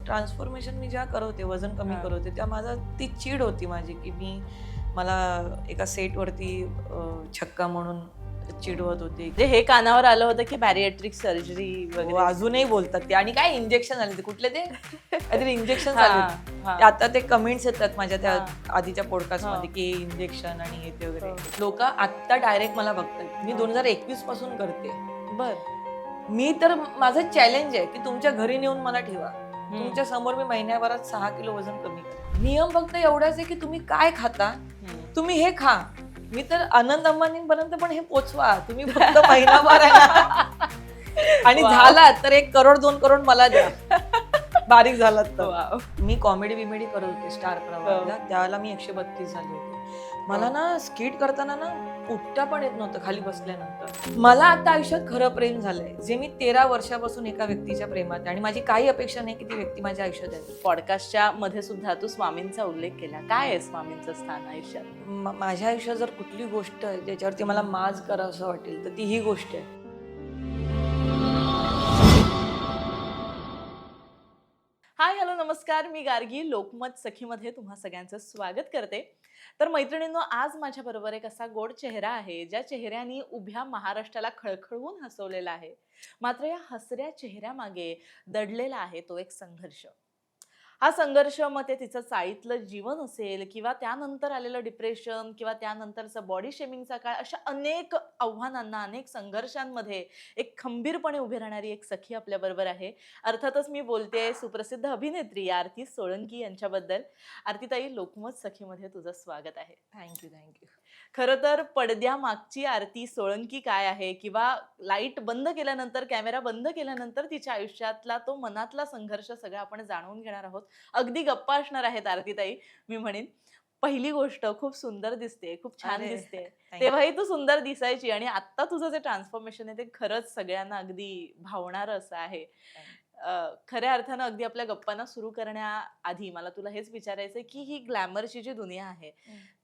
Transformation मी जेव्हा करवते, वजन कमी करवते, तेव्हा माझा ती चीड होती माझी, की मला एका सेटवरती छक्का म्हणून चिडवत होते. म्हणजे हे कानावर आलं होतं की बॅरिएट्रिक सर्जरी वगैरे अजूनही बोलतात ते. आणि काय इंजेक्शन आले ते, कुठले ते काहीतरी इंजेक्शन हा, आले. हा. आता ते कमेंट्स येतात माझ्या त्या आधीच्या पॉडकास्ट मध्ये की इंजेक्शन आणि हे ते वगैरे. लोक आता डायरेक्ट मला बघतात. मी 2021 पासून करते. बर. मी तर माझं चॅलेंज आहे की तुमच्या घरी नेऊन मला ठेवा, तुमच्या समोर मी महिन्याभरात 6 किलो वजन कमी करेन. नियम फक्त एवढाच आहे की तुम्ही काय खाता, तुम्ही हे खा. मी तर आनंद अंबानींपर्यंत पण हे पोचवा, तुम्ही फक्त महिनाभर आहे ना. आणि झाला तर 1 करोड 2 करोड मला द्या, बारीक झालात तर. मी कॉमेडी बिमेडी करत होते स्टार प्रवाहला, त्यावेळेला मी 132 झाले होते. मला ना स्किट करताना ना उठता पण येत नव्हतं खाली बसल्यानंतर. मला आता आयुष्यात खरं प्रेम झालंय, जे मी 13 वर्षापासून एका व्यक्तीच्या प्रेमात आहे आणि माझी काही अपेक्षा नाही की ती व्यक्ती माझ्या आयुष्यात आहे. पॉडकास्टच्या मध्ये सुद्धा तू स्वामींचा उल्लेख केला. काय आहे स्वामींचं स्थान आयुष्यात? माझ्या आयुष्यात जर कुठली गोष्ट आहे ज्याच्यावरती मला माज करा असं वाटेल तर ती ही गोष्ट आहे. हाय, हॅलो, नमस्कार. मी गार्गी लोकमत सखीमध्ये तुम्हा सगळ्यांचं स्वागत करते. तर मैत्रिणींनो, आज माझ्या बरोबर एक असा गोड चेहरा आहे ज्या चेहऱ्याने उभ्या महाराष्ट्राला खळखळवून हसवलेला आहे. मात्र या हसऱ्या चेहऱ्यामागे दडलेला आहे तो एक संघर्ष. हा संघर्ष, मग ते तिचं चाळीतलं जीवन असेल किंवा त्यानंतर आलेलं डिप्रेशन किंवा त्यानंतरचा बॉडी शेमिंगचा काळ, अशा अनेक आव्हानांना, अनेक संघर्षांमध्ये एक खंबीरपणे उभी राहणारी एक सखी आपल्या बरोबर आहे. अर्थातच मी बोलते सुप्रसिद्ध अभिनेत्री आरती सोळंकी यांच्याबद्दल. आरतीताई, लोकमत सखीमध्ये तुझं स्वागत आहे. Thank you thank you. खरं तर पडद्यामागची आरती सोळंकी काय आहे, किंवा लाईट बंद केल्यानंतर, कॅमेरा बंद केल्यानंतर तिच्या आयुष्यातला तो मनातला संघर्ष सगळा आपण जाणून घेणार आहोत. अगदी गप्पा असणार आहेत आरतीताई. मी म्हणेन, पहिली गोष्ट, खूप सुंदर दिसते, खूप छान दिसते. तेव्हाही तू सुंदर दिसायची आणि आता तुझं जे ट्रान्सफॉर्मेशन आहे ते खरंच सगळ्यांना अगदी भावणारं असं आहे. खऱ्या अर्थानं अगदी आपल्या गप्पांना सुरू करण्याआधी मला तुला हेच विचारायचंय की ही ग्लॅमरची जी दुनिया आहे,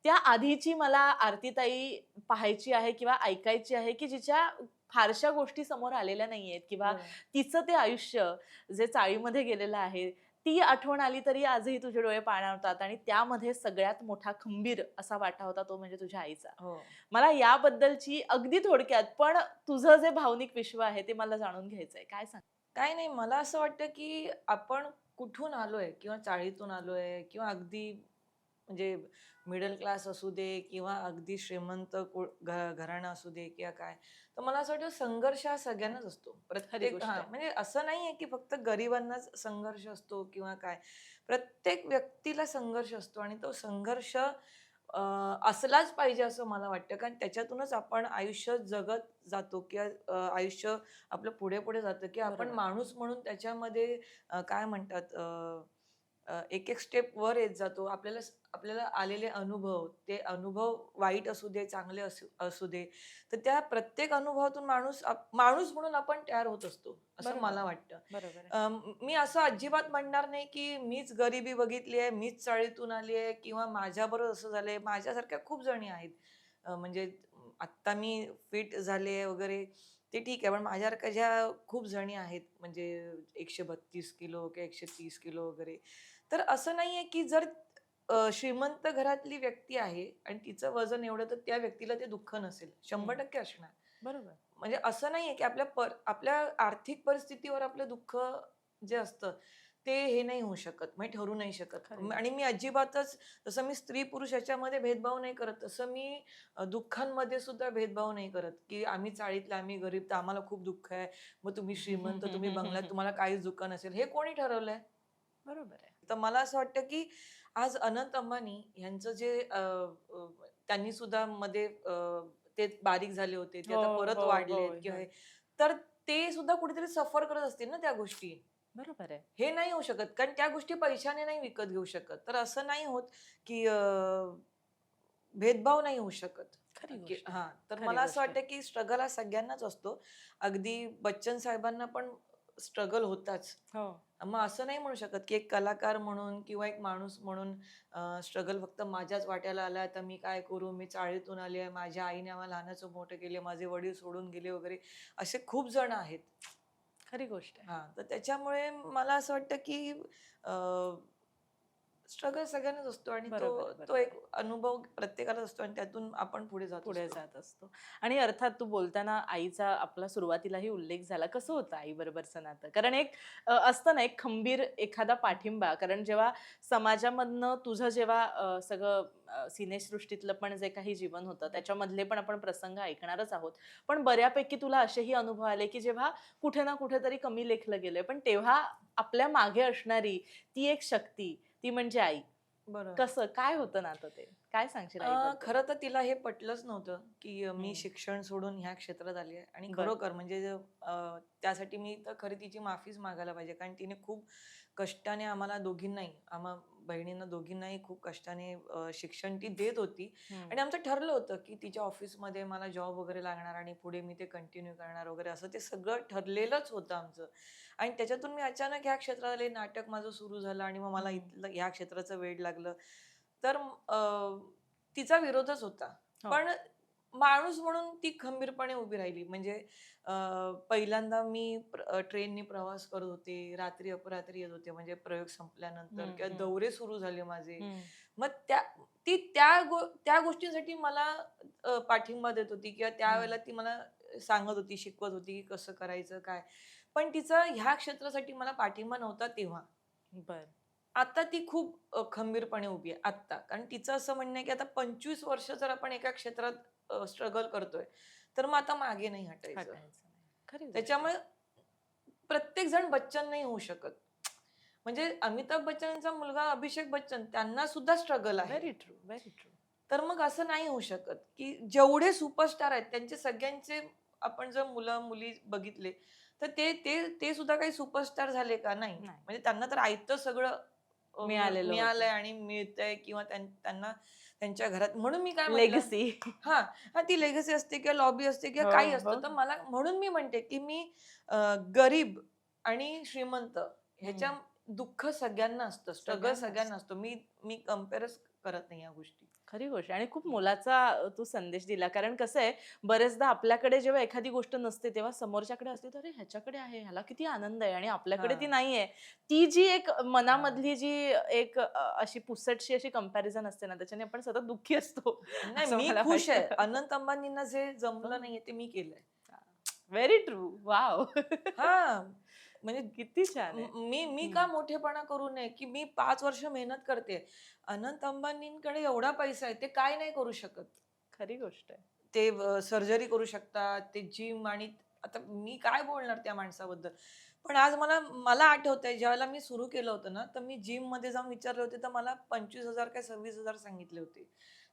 त्या आधीची मला आरतीताई पाहायची आहे किंवा ऐकायची आहे, की जिच्या फारशा गोष्टी समोर आलेल्या नाहीयेत, किंवा तिचं ते आयुष्य जे चाळीमध्ये गेलेलं आहे, ती आठवण आली तरी आजही तुझे डोळे पाणावतात. आणि त्यामध्ये सगळ्यात मोठा खंबीर असा वाटा होता तो म्हणजे तुझ्या आईचा. मला याबद्दलची अगदी थोडक्यात, पण तुझं जे भावनिक विश्व आहे ते मला जाणून घ्यायचंय. काय सांग? काय नाही, मला असं वाटतं की आपण कुठून आलोय, किंवा चाळीतून आलोय, किंवा अगदी म्हणजे मिडल क्लास असू दे, किंवा अगदी श्रीमंत घराणं असू दे, किंवा काय, तर मला असं वाटतं संघर्ष हा सगळ्यांनाच असतो. प्रत्येक म्हणजे असं नाहीये की फक्त गरिबांनाच संघर्ष असतो किंवा काय. प्रत्येक व्यक्तीला संघर्ष असतो आणि तो संघर्ष असलाच पाहिजे असं मला वाटतं, कारण त्याच्यातूनच आपण आयुष्य जगत जातो, किंवा आयुष्य आपलं पुढे पुढे जातं, की आपण माणूस म्हणून त्याच्यामध्ये काय म्हणतात, एक एक स्टेप वर येत जातो. आपल्याला आपल्याला आलेले अनुभव, ते अनुभव वाईट असू दे, चांगले असू दे, तर त्या प्रत्येक अनुभवातून माणूस माणूस म्हणून आपण तयार होत असतो असं मला वाटतं. मी असं अजिबात म्हणणार नाही की मीच गरिबी बघितली आहे, मीच चाळीतून आली आहे, किंवा माझ्याबरोबर असं झालंय. माझ्यासारख्या खूप जणी आहेत. म्हणजे आत्ता मी फिट झाले वगैरे ते ठीक आहे, पण माझ्यासारख्या ज्या खूप जणी आहेत, म्हणजे 132 किलो किंवा 130 किलो वगैरे. तर असं नाहीये की जर श्रीमंत घरातली व्यक्ती आहे आणि तिचं वजन एवढं, तर त्या व्यक्तीला ते दुःख नसेल. 100% असणार. बरोबर. म्हणजे असं नाहीये की आपल्या आर्थिक परिस्थितीवर आपलं दुःख जे असतं ते हे नाही होऊ शकत, म्हणजे ठरू नाही शकत. आणि मी अजिबातच, जसं मी स्त्री पुरुष याच्यामध्ये भेदभाव नाही करत, तसं मी दुःखांमध्ये सुद्धा भेदभाव नाही करत, की आम्ही चाळीतले, आम्ही गरीब, तर आम्हाला खूप दुःख आहे, मग तुम्ही श्रीमंत, तुम्ही बंगल्यात, तुम्हाला काहीच दुःख नसेल. हे कोणी ठरवलंय? बरोबर आहे. तर मला असं वाटतं की आज अनंत अंबानी यांचं जे त्यांनी सुद्धा मध्ये ते बारीक झाले होते, ते आता परत वाढले किंवा तर ते सुद्धा कुठेतरी सफर करत असतील ना त्या गोष्टी. बरोबर आहे. हे नाही होऊ शकत, कारण त्या गोष्टी पैशाने नाही विकत घेऊ शकत. तर असं नाही होत की भेदभाव नाही होऊ शकत. तर मला असं वाटतं की स्ट्रगल हा सगळ्यांनाच असतो. अगदी बच्चन साहेबांना पण स्ट्रगल होताच. मग असं नाही म्हणू शकत की एक कलाकार म्हणून किंवा एक माणूस म्हणून स्ट्रगल फक्त माझ्याच वाट्याला आलाय, तर मी काय करू, मी चाळीतून आली आहे, माझ्या आईने आम्हाला लहानाचं मोठं केले, माझे वडील सोडून गेले वगैरे, असे खूप जण आहेत. खरी गोष्ट आहे. तर त्याच्यामुळे मला असं वाटतं की स्ट्रगल सगळ्यांनाच असतो आणि तो बरोबर आहे, तो बरोबर एक आहे. अनुभव प्रत्येकाला असतो आणि त्यातून आपण पुढे जात पुढे असतो. जात असतो. आणि अर्थात तू बोलताना आईचा आपला सुरुवातीलाही उल्लेख झाला. कसं होतं आई-बरोबरचं नातं? कारण एक असतं ना एक खंबीर एखादा पाठिंबा. कारण जेव्हा समाजामधनं तुझं जेव्हा सगळं सिनेसृष्टीतलं पण जे काही जीवन होतं, त्याच्यामधले पण आपण प्रसंग ऐकणारच आहोत. पण बऱ्यापैकी तुला असेही अनुभव आले, की जेव्हा कुठे ना कुठेतरी कमी लेखलं गेलंय, पण तेव्हा आपल्या मागे असणारी ती एक शक्ती, ती म्हणजे आई. बरोबर. कसं? काय होतं नातं ते? काय सांगशील आईबद्दल? खरं तर तिला हे पटलंच नव्हतं, की मी हं. शिक्षण सोडून ह्या क्षेत्रात आली आहे आणि बरं. खरोखर म्हणजे त्यासाठी मी तर खरी तिची माफीच मागायला पाहिजे. कारण तिने खूप कष्टाने आम्हाला दोघींनाही, आम्हा बहिणींना दोघींनाही खूप कष्टाने शिक्षण ती देत होती हं. आणि आमचं ठरलं होतं, की तिच्या ऑफिसमध्ये मला जॉब वगैरे लागणार आणि पुढे मी ते कंटिन्यू करणार वगैरे असं ते सगळं ठरलेलंच होतं आमचं. आणि त्याच्यातून मी अचानक ह्या क्षेत्रात आले, नाटक माझं सुरू झालं आणि मग मला हं. इथलं ह्या क्षेत्राचं वेड लागलं. तर तिचा विरोधच होता. हो. पण माणूस म्हणून ती खंबीरपणे उभी राहिली. म्हणजे अ, पहिल्यांदा मी ट्रेननी प्रवास करत होते. रात्री अपरात्री येत होते म्हणजे प्रयोग संपल्यानंतर हं, किंवा हं, दौरे सुरू झाले माझे. हं. मग त्या गोष्टींसाठी मला पाठिंबा देत होती किंवा हं. त्यावेळेला ती मला सांगत होती, शिकवत होती, की कसं करायचं, काय. पण तिचा ह्या क्षेत्रासाठी मला पाठिंबा नव्हता तेव्हा. बरं. आता ती खूप खंबीरपणे उभी आहे आत्ता. कारण तिचं असं म्हणणं आहे, की आता 25 वर्ष जर आपण एका क्षेत्रात स्ट्रगल करतोय, तर मग आता मागे नाही हटायचं. हटायचं नाही. खरी गोष्ट आहे. त्याच्यामुळे प्रत्येक जण बच्चन नाही होऊ शकत. म्हणजे अमिताभ बच्चनचा मुलगा अभिषेक बच्चन त्यांना सुद्धा स्ट्रगल आहे. Very true, very true. तर मग असं नाही होऊ शकत, की जेवढे सुपरस्टार आहेत त्यांचे सगळ्यांचे आपण जर मुलं-मुली बघितले, तर ते ते ते सुद्धा काही सुपरस्टार झाले का? नाही. नाही. म्हणजे त्यांना तर आयतं सगळं मिळालेलं होतं. मिळालंय आणि मिळतंय किंवा त्यांना त्यांच्या घरात म्हणून मी काय म्हटलं लेगसी. हां, ती लेगसी असते किंवा लॉबी असते किंवा हो, काही हो. असतं. तर मला म्हणून मी म्हणते, की मी गरीब आणि श्रीमंत ह्याच्या हं. दुःख सगळ्यांना असतं, स्ट्रगल सगळ्यांना सगळ्यांना असतं. असतो. मी मी कंपेअरच करत नाही या गोष्टी. खरी गोष्ट आहे आणि खूप मोलाचा तू संदेश दिला. कारण कसं आहे, बरेचदा आपल्याकडे जेव्हा एखादी गोष्ट नसते, तेव्हा समोरच्याकडे असते, तर "अरे, ह्याच्याकडे आहे, ह्याला किती आनंद आहे" आणि आपल्याकडे ती हां, नाहीये. ती जी एक हां. मनामधली जी एक अशी पुसटशी अशी कंपॅरिझन असते ना, त्याच्याने आपण सतत दुःखी असतो, नाही असं मी मला खुश आहे. वाटतं. अनंत अंबानींना जे हो. जमलं नाहीये ते मी केलंय. Very true. वॉव! हां, म्हणजे किती छान आहे. मी मी हं. का मोठेपणा करू नये, की मी 5 वर्ष मेहनत करतेय. अनंत अंबानींकडे एवढा पैसा आहे, ते काय नाही करू शकत. खरी गोष्ट आहे. ते सर्जरी करू शकतात, ते जिम आणि आता मी काय बोलणार त्या माणसाबद्दल. पण आज मला मला आठवतंय ज्यावेळेला मी सुरू केलं होतं ना, तर मी जिममध्ये जाऊन विचारले होते, तर मला 25,000 काय 26,000 सांगितले होते.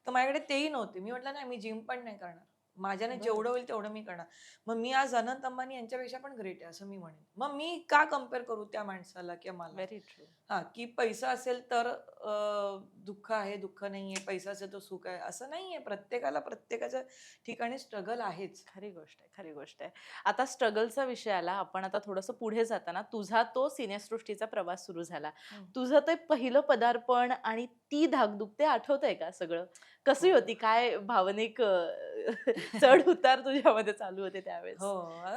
तर माझ्याकडे तेही नव्हते. मी म्हटलं, "नाही, मी जिम पण नाही करणार. माझ्याने बरं. जेवढं होईल तेवढं मी करणार." मग मी आज अनंत अंबानी यांच्यापेक्षा पण ग्रेट आहे असं मी म्हणेन. मग मी का कंपेअर करू त्या माणसाला किंवा मला? Very true. की पैसा असेल तर दुःख आहे, दुःख नाहीये. पैसा असेल तर सुख आहे, असं नाहीये. प्रत्येकाला प्रत्येकाच्या ठिकाणी स्ट्रगल आहेच. खरी गोष्ट आहे, खरी गोष्ट आहे. आता स्ट्रगलचा विषय आला. आपण आता थोडंसं पुढे जाताना तुझा तो सिनेसृष्टीचा प्रवास सुरू झाला. हं. तुझं ते पहिलं पदार्पण आणि ती धाकधूक ते आठवतंय का सगळं? कशी हो. होती? काय भावनिक चढ-उतार तुझ्यामध्ये चालू होते हो. त्यावेळेस?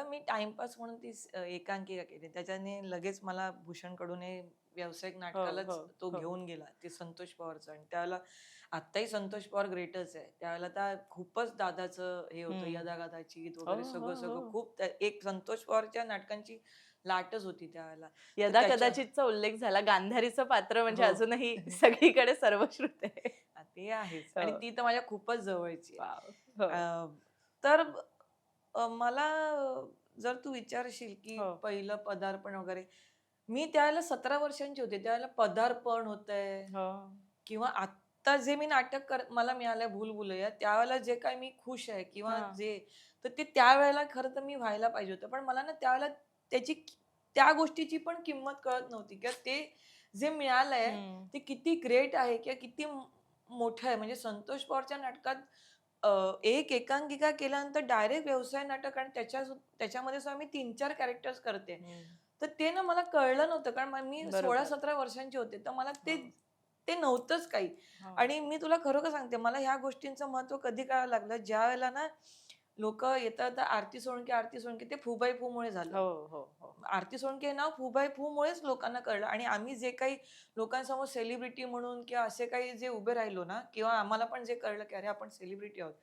मी टाईमपास म्हणून ती एकांकिका केली. त्याच्याने लगेच मला भूषणकडून हे व्यावसायिक हो, हो, नाटकालाच तो हो. घेऊन गेला. ते संतोष पवारचं आणि त्यावेळेला आत्ताही संतोष पवार ग्रेटच आहे. त्यावेळेला तर खूपच दादाचं हे होतं हं. यदा-गदा चित हो, वगैरे हो, सगळं-सगळं हो. खूप एक संतोष पवारच्या नाटकांची लाटच होती त्यावेळेला. तर यदा त्याच्या कदाचितचा उल्लेख झाला. गांधारीचं पात्र म्हणजे हो. अजूनही सगळीकडे सर्वश्रुत आहे. ते आहेच आणि हो. ती तर माझ्या खूपच जवळची आहे. वॉव! हो, अ, तर मला जर तू विचारशील, की हो. पहिलं पदार्पण वगैरे, मी त्यावेळेला 17 वर्षांची होते. त्यावेळेला पदार्पण होतंय हो. किंवा आत्ता जे मी नाटक मला मिळालंय भूल-भुलैया, त्यावेळेला जे काही मी खुश आहे किंवा हां. तर ते त्यावेळेला खरं तर मी व्हायला पाहिजे होतं. पण मला ना त्यावेळेला त्याची त्या गोष्टीची पण किंमत कळत नव्हती किंवा ते जे मिळालंय, हं. ते किती ग्रेट आहे किंवा किती मोठं आहे. म्हणजे संतोष पवारच्या नाटकात एक एकांकिका केल्यानंतर डायरेक्ट व्यवसाय नाटक आणि त्याच्यामध्ये सुद्धा मी 3-4 कॅरेक्टर्स करते. हं. तर ते ना मला कळलं नव्हतं कारण मी बरोबर. 16-17 वर्षांची होते. तर मला ते हो, ते नव्हतंच काही. हो. आणि मी तुला खरोखर सांगते मला ह्या गोष्टींचं महत्त्व कधी कळायला लागलं ज्यावेळेला ना लोक येतात आरती सोळंके ते फुबाई फूमुळे झालं. हो हो हो. आरती सोळंके हे नाव फुबाई फूमुळेच लोकांना कळलं आणि आम्ही जे काही लोकांसमोर सेलिब्रिटी म्हणून किंवा असे काही जे उभे राहिलो ना किंवा आम्हाला पण जे कळलं की अरे आपण सेलिब्रिटी आहोत,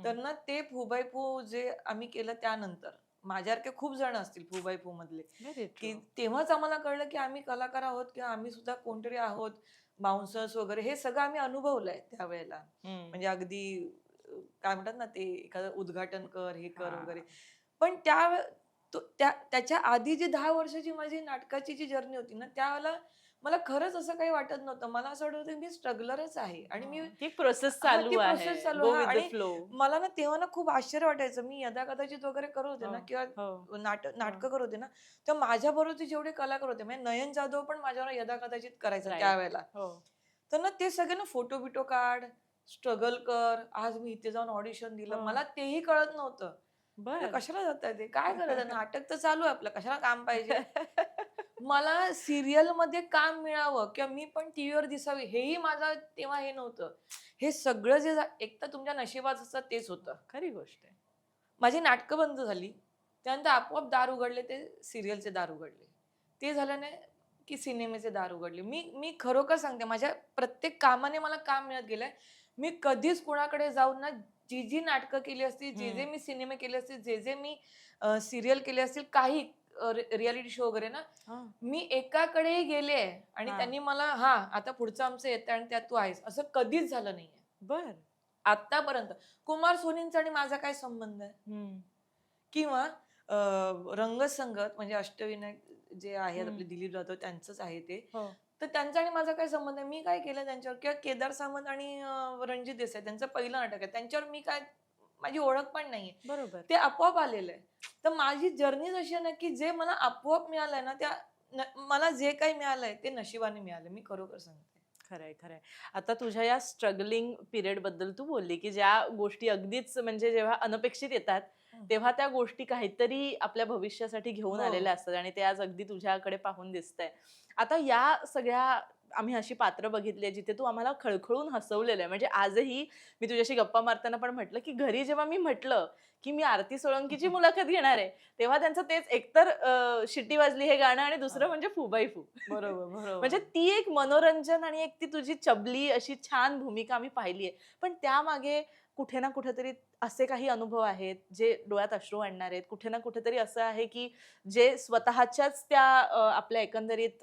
तर ना ते फुबाई फू जे आम्ही केलं त्यानंतर माझ्यासारखे खूप जण असतील फुबाई फू मधले, व्हेरी ट्रू. की तेव्हाच आम्हाला कळलं की आम्ही कलाकार आहोत किंवा आम्ही सुद्धा कोणतरी आहोत. बाउन्सर्स वगैरे हे सगळं आम्ही अनुभवलंय त्यावेळेला. म्हणजे अगदी काय म्हणतात ना, ते एखादं उद्घाटन कर, हे कर वगैरे. पण त्याच्या आधी जी 10 वर्षाची माझी नाटकाची जी जर्नी होती ना, त्यावेळेला मला खरंच असं काही वाटत नव्हतं. मला असं वाटत होतं मी स्ट्रगलरच आहे आणि मी ती प्रोसेस हां, ती चालू आहे. प्रोसेस चालू गो हां विथ द आणि फ्लो. मला ना तेव्हा ना खूप आश्चर्य वाटायचं. मी यदा-कदाचित वगैरे करत होते हो, ना किंवा हो, हो. नाटकं करत होते ना, तर माझ्याबरोबरचे जेवढे कलाकार होते म्हणजे नयन जाधव पण माझ्यावर यदा-कदाचित करायचा राइट. त्यावेळेला. हो. तर ना ते सगळे ना फोटो-बिटो काढ, स्ट्रगल कर, आज मी इथे जाऊन ऑडिशन दिलं. हो. मला तेही कळत नव्हतं. म्हटलं बर. कशाला जाताय ते? काय करायचं? नाटक तर चालू आहे आपलं. कशाला काम पाहिजे? मला सीरियलमध्ये काम मिळावं किंवा मी पण टीव्हीवर दिसावी हेही माझं तेव्हा हे नव्हतं. हे सगळं एक तर तुमच्या नशिबात असतं तेच होतं. खरी गोष्ट आहे. माझी नाटकं बंद झाली. त्यानंतर आपोआप दार उघडले ते सीरियलचे दार उघडले. ते झाल्याने की सिनेमेचे दार उघडले. मी मी खरोखर सांगते माझ्या प्रत्येक कामाने मला काम मिळत गेलंय. मी कधीच कुणाकडे जाऊन ना जी नाटकं केली असतील, जे हं. मी सिनेमे केले असतील, जे मी सीरियल केले असतील, काही रिएलिटी शो वगैरे ना, हां. मी एकाकडेही गेले आणि हां. त्यांनी मला हां, आता पुढचं आमचं येतंय आणि त्यात तू आहेस, असं कधीच झालं नाहीये. बरं. आत्तापर्यंत. कुमार सोनींचा आणि माझा काय संबंध आहे? हं. किंवा रंगसंगत म्हणजे अष्टविनायक जे आहेत हं. आपले दिलीप जाधव त्यांचंच आहे ते. हो. तर त्यांचा आणि माझा काय संबंध आहे? मी काय केलं त्यांच्यावर किंवा केदार सामंत आणि रणजित देसाई त्यांचं पहिलं नाटक आहे. त्यांच्यावर मी काय माझी ओळख पण नाहीये. बरोबर. ते आपोआप आलेलं आहे. तर माझी जर्नीच अशी आहे ना, की जे मला आपोआप मिळालंय ना, मला जे काही मिळालंय ते नशिबाने मिळालं. मी खरोखर सांगते. खरंय, खरंय. आता तुझ्या या स्ट्रगलिंग पिरियड बद्दल तू बोलली, की ज्या गोष्टी अगदीच म्हणजे जेव्हा अनपेक्षित येतात, हं. तेव्हा त्या गोष्टी काहीतरी आपल्या भविष्यासाठी घेऊन हो. आलेल्या असतात आणि ते आज अगदी तुझ्याकडे पाहून दिसतंय. आता या सगळ्या आम्ही अशी पात्र बघितली आहे, जिथे तू आम्हाला खळखळून हसवलेलं आहे. म्हणजे आजही मी तुझ्याशी गप्पा मारताना पण म्हटलं, की घरी जेव्हा मी म्हटलं, की मी आरती सोळंकीची मुलाखत घेणार आहे, तेव्हा त्यांचं तेच एकतर शिट्टी वाजली हे गाणं आणि दुसरं हां. म्हणजे फुबाई फू. बरोबर, म्हणजे बरोबर. ती एक मनोरंजन आणि एक ती तुझी चबली अशी छान भूमिका आम्ही पाहिली आहे. पण त्यामागे कुठे ना कुठेतरी असे काही अनुभव आहेत, जे डोळ्यात अश्रू आणणार आहेत. कुठे ना कुठेतरी असं आहे, की जे स्वतःच्याच त्या आपल्या एकंदरीत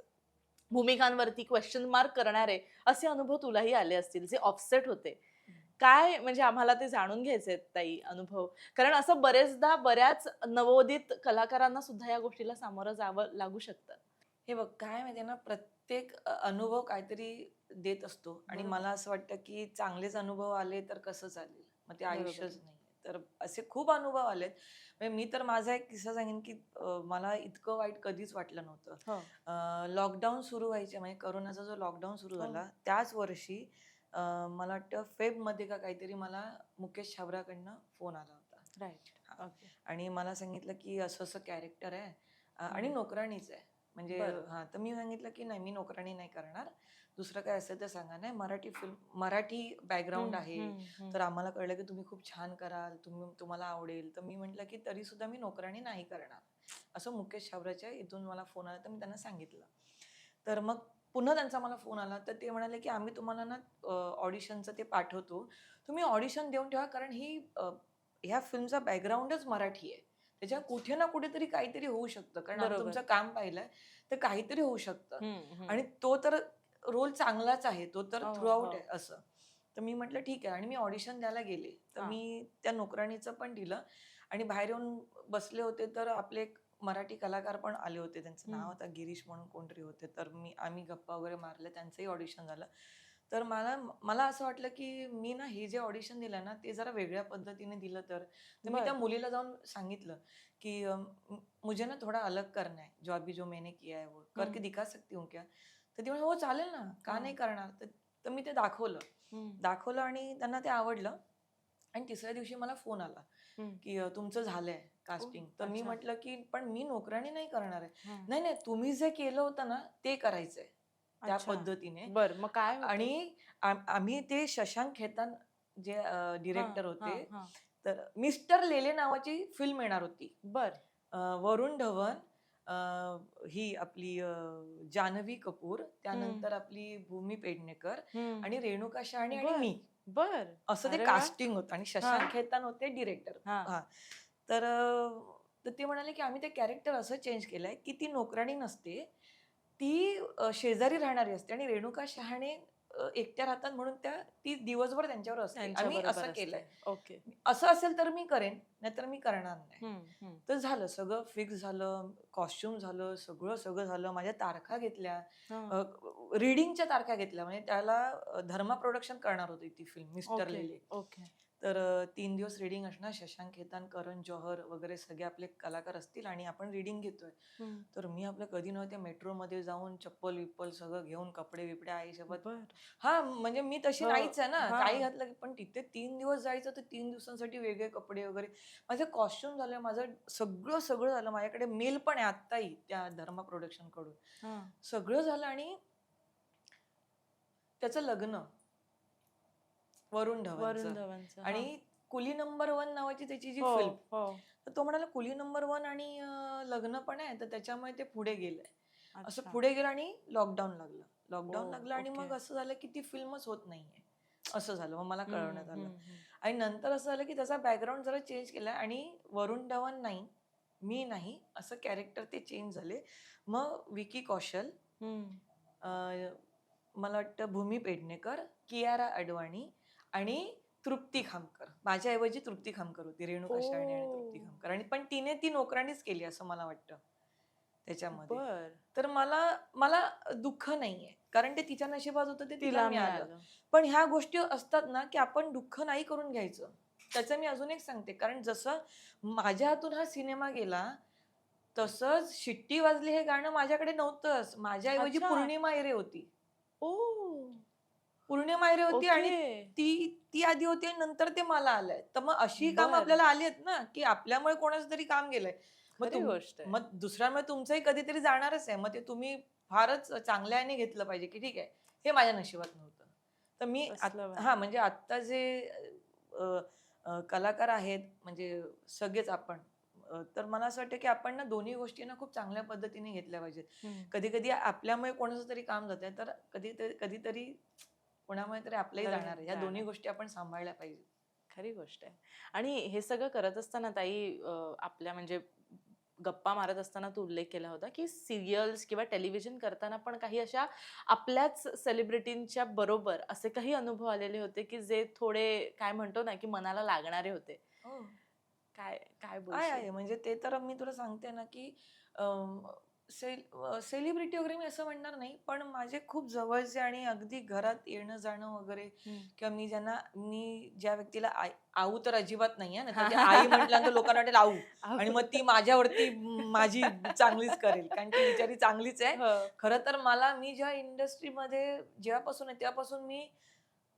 भूमिकांवरती क्वेशन मार्क करणारे असे अनुभव तुलाही आले असतील, जे ऑफसेट होते. काय म्हणजे आम्हाला ते जाणून घ्यायचे आहेत ताई अनुभव. कारण असं बरेचदा बऱ्याच नवोदित कलाकारांना सुद्धा या गोष्टीला सामोरं जावं लागू शकतं. हे बघ काय माहितीये ना प्रत्येक अनुभव काहीतरी देत असतो आणि बरोबर. मला असं वाटतं की चांगलेच अनुभव आले तर कसं चालेल मग ते बरोबर. आयुष्यच नाही तर असे खूप अनुभव आलेत म्हणजे मी तर माझा एक किस्सा सांगेन की मला इतकं वाईट कधीच वाटलं हो. नव्हतं लॉकडाऊन सुरू व्हायचे म्हणजे करोनाचा जो लॉकडाऊन सुरू हो. झाला त्याच वर्षी मला वाटतं फेब मध्ये का काहीतरी मला मुकेश छाबराकडनं फोन आला होता राइट. हा. ओके. आणि मला सांगितलं की असं असं कॅरेक्टर आहे आणि हं. नोकराणीच आहे म्हणजे बरं. हां, तर मी सांगितलं की नाही मी नोकराणी नाही करणार. दुसरं काय असेल तर सांगा. नाही मराठी बॅकग्राऊंड हं, आहे. हं, हं. तर आम्हाला कळलं की तुम्ही खूप छान कराल. तुम्हाला आवडेल. तर मी म्हटलं की तरी सुद्धा मी नोकराणी नाही करणार. असं मुकेश छाबराच्या इथून मला फोन आला तर मी त्यांना सांगितलं. तर मग पुन्हा त्यांचा मला फोन आला तर ते म्हणाले की आम्ही तुम्हाला ना ऑडिशनचं ते पाठवतो. तुम्ही ऑडिशन देऊन ठेवा कारण ह्या फिल्मचा बॅकग्राऊंडच मराठी आहे. त्याच्या कुठे ना कुठेतरी काहीतरी होऊ शकतं. कारण आम्ही बरोबर. तुमचं काम पाहिलंय, तर काहीतरी होऊ शकतं. हं, हं. आणि तो तर रोल चांगलाच आहे. तो तर हो, थ्रूआउट हो. आहे असं. तर मी म्हटलं ठीक आहे आणि मी ऑडिशन द्यायला गेले. तर हां. मी त्या नोकराणीचं पण दिलं आणि बाहेर येऊन बसले होते तर आपले एक मराठी कलाकार पण आले होते. त्यांचं नाव हं. आता गिरीश म्हणून कोणतरी होते. तर आम्ही गप्पा वगैरे मारल्या. त्यांचंही ऑडिशन झालं. तर मला मला असं वाटलं, की मी ना हे जे ऑडिशन दिलं ना, ते जरा वेगळ्या पद्धतीने दिलं तर. तर मी त्या बरं. मुलीला जाऊन सांगितलं, की मुझे ना थोड़ा अलग करना है, जो अभी जो मैंने किया है वो, हं. करके दिखा सकती हूँ क्या?" तर ती म्हणाली, "हो चालेल ना, का हां. नाही करणार?" तर तर मी ते दाखवलं. हं. दाखवलं आणि त्यांना ते आवडलं आणि तिसऱ्या दिवशी मला फोन आला, हं. की "तुमचं झालंय ओह! कास्टिंग." तर मी अच्छा. म्हटलं, की "पण मी नोकराणी नाही करणार आहे." हां. "नाही, नाही, तुम्ही जे केलं होतं ना, ते करायचंय त्या अच्छा. पद्धतीने." बरं. मग काय होतं? आणि आम्ही ते शशांक खेतान जे हां, डिरेक्टर होते, हां, हां. तर मिस्टर लेले नावाची फिल्म येणार होती. बर. वरुण धवन, ही आपली जान्हवी कपूर, त्यानंतर आपली भूमी पेडणेकर आणि रेणुका शहाणे आणि बर. मी, बर. असं ते अरे वा. कास्टिंग होतं आणि शशांक खेतान होते डिरेक्टर. हा. हा. तर तर ते म्हणाले की आम्ही ते कॅरेक्टर असं चेंज केलंय की ती नोकराणी नसते, ती शेजारी राहणारी असते आणि रेणुका शहाणे एकट्या राहतात म्हणून ती दिवसभर त्यांच्यावर असते. त्यांच्या आम्ही बरोबर असं केलंय. असते. ओके. असं असेल तर मी करेन, नाहीतर मी करणार नाही. तर झालं, सगळं फिक्स झालं, कॉस्ट्युम झालं, सगळं सगळं झालं. माझ्या तारखा घेतल्या, रीडिंगच्या तारखा घेतल्या. म्हणजे त्याला धर्मा प्रोडक्शन करणार होती ती फिल्म, मिस्टर ओके. लेले. ओके. तर 3 दिवस रीडिंग असणार. शशांक खेतान, करण जौहर वगैरे सगळे आपले कलाकार असतील आणि आपण रीडिंग घेतोय. तर मी आपलं कधी नव्हते मेट्रोमध्ये जाऊन चप्पल विप्पल सगळं घेऊन, कपडे बिपडे आईसोबत. बर. हा, म्हणजे मी तशी नाहीच आहे ना, हा. काही घातलं की. पण तिथे 3 दिवस जायचं, तर 3 दिवसांसाठी वेगळे कपडे वगैरे. माझे कॉस्ट्युम झाले, माझं सगळं सगळं झालं. माझ्याकडे मेल पण आहे आत्ताही त्या धर्मा प्रोडक्शन कडून. सगळं झालं आणि त्याचं लग्न वरुण वरुण धवनचं. धवनचं. आणि कुली नंबर 1 नावाची त्याची जी हो. फिल्म. हो. तर तो म्हणाला कुली नंबर 1 आणि लग्न पण आहे, तर त्याच्यामुळे ते पुढे गेलंय. असं अच्छा. पुढे गेलं आणि लॉकडाऊन लागलं. लॉकडाऊन ओ. लागलं आणि ओके. मग असं झालं की ती फिल्मच होत नाहीये. असं झालं. मग मला कळवण्यात आलं. हम्म. आणि नंतर असं झालं की त्याचा बॅकग्राऊंड जरा चेंज केला आणि वरुण धवन नाही, मी नाही, असं कॅरेक्टर ते चेंज झाले. मग विकी कौशल, मला वाटतं भूमी पेडणेकर, कियारा अडवाणी आणि तृप्ती खामकर. माझ्याऐवजी तृप्ती खामकर होती, रेणुका शहाणे आणि तृप्ती ओ. खामकर. आणि पण तिने ती नोकराणीच केली असं मला वाटतं त्याच्यामध्ये. बर. तर मला मला दुःख नाहीये, कारण ते तिच्या नशिबात होतं, ते तिला तिला मिळालं. मिळालं. पण ह्या गोष्टी असतात ना की आपण दुःख नाही करून घ्यायचं. त्याचं मी अजून एक सांगते, कारण जसं माझ्या हातून हा सिनेमा गेला, तसंच शिट्टी वाजली हे गाणं माझ्याकडे नव्हतंच. माझ्याऐवजी अच्छा. पौर्णिमा आयरे होती. ओ. पौर्णिमा आयरे होती आणि ओके. ती ती आधी होती आणि नंतर ते मला आलंय. तर मग अशी काम बर. आपल्याला आली आहेत ना, की आपल्यामुळे कोणाचं तरी काम गेलंय. खरी गोष्ट आहे. मग दुसऱ्यामुळे तुमचंही कधीतरी जाणारच आहे. मग ते तुम्ही फारच चांगल्याने घेतलं पाहिजे, की ठीक आहे, हे माझ्या नशिबात नव्हतं. तर मी कसलं भारी. हां, म्हणजे आत्ता जे अ, कलाकार आहेत, म्हणजे सगळेच आपण, तर मला असं वाटतं, की आपण ना दोन्ही गोष्टी ना खूप चांगल्या पद्धतीने घेतल्या पाहिजेत. कधी-कधी आपल्यामुळे कोणाचं तरी काम जातंय, तर कधीतरी कोणामुळे तरी आपलंही जाणार आहे. ह्या दोन्ही गोष्टी आपण सांभाळल्या पाहिजेत. खरी गोष्ट आहे. आणि हे सगळं करत असताना ताई, आपल्या म्हणजे गप्पा मारत असताना तू उल्लेख केला होता की सिरियल्स किंवा टेलिव्हिजन करताना पण काही अशा आपल्याच सेलिब्रिटींच्या बरोबर असे काही अनुभव आलेले होते की जे थोडे, काय म्हणतो ना, की मनाला लागणारे होते. हो. काय काय आहे. बोलशील? म्हणजे ते तर मी तुला सांगते ना, की सेलिब्रिटी वगैरे मी असं म्हणणार नाही, पण माझे खूप जवळचे आणि अगदी घरात येणं-जाणं वगैरे, किंवा मी ज्या व्यक्तीला आऊ तर अजिबात नाही आहे. नाहीतर ते आई म्हटल्यानंतर लोकांना वाटेल आऊ, आणि मग ती माझ्यावरती माझी चांगलीच करेल, कारण ती बिचारी चांगलीच आहे. हो. खरं तर मी ज्या इंडस्ट्रीमध्ये जेव्हापासून आहे, तेव्हापासून मी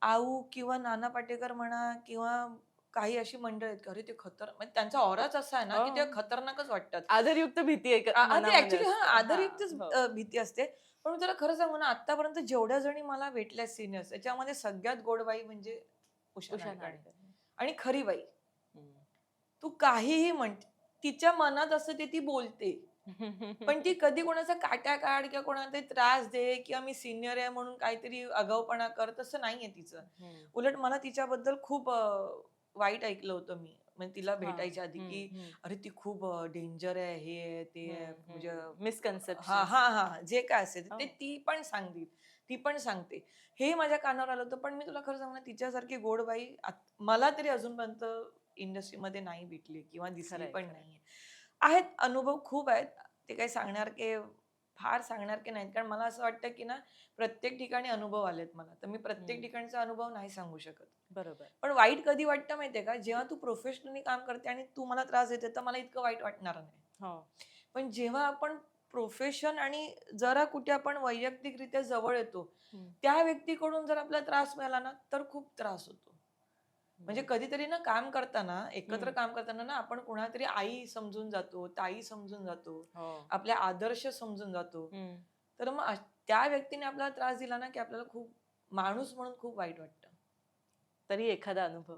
आऊ किंवा नाना पाटेकर म्हणा, किंवा काही अशी मंडळी आहेत, अरे ते म्हणजे त्यांचा ऑराच असा आहे ना, की ते खतरनाकच वाटतात. आदरयुक्त भीती आहे ते मनामध्ये ऍक्च्युली असते. आदरयुक्तच हो. भीती असते. पण मी तुला खरं सांगू ना, आतापर्यंत जेवढ्या जणी मला भेटल्या सिनियर्स, त्याच्यामध्ये सगळ्यात गोड बाई म्हणजे उषा उषा नाडकर्णी. नाडकर्णी. आणि खरी बाई. हम्म. तू काहीही म्हण, तिच्या मनात असं ते ती बोलते. पण ती कधी कोणाचा काट्या काढ किंवा कोणाला तरी त्रास दे, किंवा मी सिनियर आहे म्हणून काहीतरी आगाऊपणा कर, तसं नाहीये तिचं. उलट मला तिच्याबद्दल खूप वाईट ऐकलं होतं मी. म्हणजे तिला भेटायच्या आधी, की अरे ती खूप डेंजर आहे, हे आहे, ते आहे. म्हणजे मिसकन्सेप्शन. हां, हां, हां. जे काय असेल ते ती पण सांगते. ती पण सांगते. हे माझ्या कानावर आलं होतं. पण मी तुला खरं सांगू ना, तिच्यासारखी गोड बाई मला तरी अजूनपर्यंत इंडस्ट्रीमध्ये नाही भेटली किंवा दिसली खरंय, पण खरंय. नाहीये. आहेत, अनुभव खूप आहेत. ते काही सांगण्यासारखे फार सांगण्यासारखे नाहीत. कारण मला असं वाटतं, की ना प्रत्येक ठिकाणी अनुभव आलेत मला. तर मी प्रत्येक ठिकाणचा अनुभव नाही सांगू शकत. बरोबर. पण वाईट कधी वाटतं माहितीये का? जेव्हा तू प्रोफेशनली काम करते आणि तू मला त्रास देते, तर मला इतकं वाईट वाटणार नाही. हो. पण जेव्हा आपण प्रोफेशन आणि जरा कुठे आपण वैयक्तिकरित्या जवळ येतो, त्या व्यक्तीकडून जर आपल्याला त्रास मिळाला ना, तर खूप त्रास होतो. म्हणजे कधीतरी ना काम करताना, एकत्र काम करताना ना, आपण कुणातरी आई समजून जातो, ताई समजून जातो, हो. आपले आदर्श समजून जातो. तर मग त्या व्यक्तीने आपल्याला त्रास दिला ना, की आपल्याला खूप माणूस म्हणून खूप वाईट वाटतं. तरी एखादा अनुभव.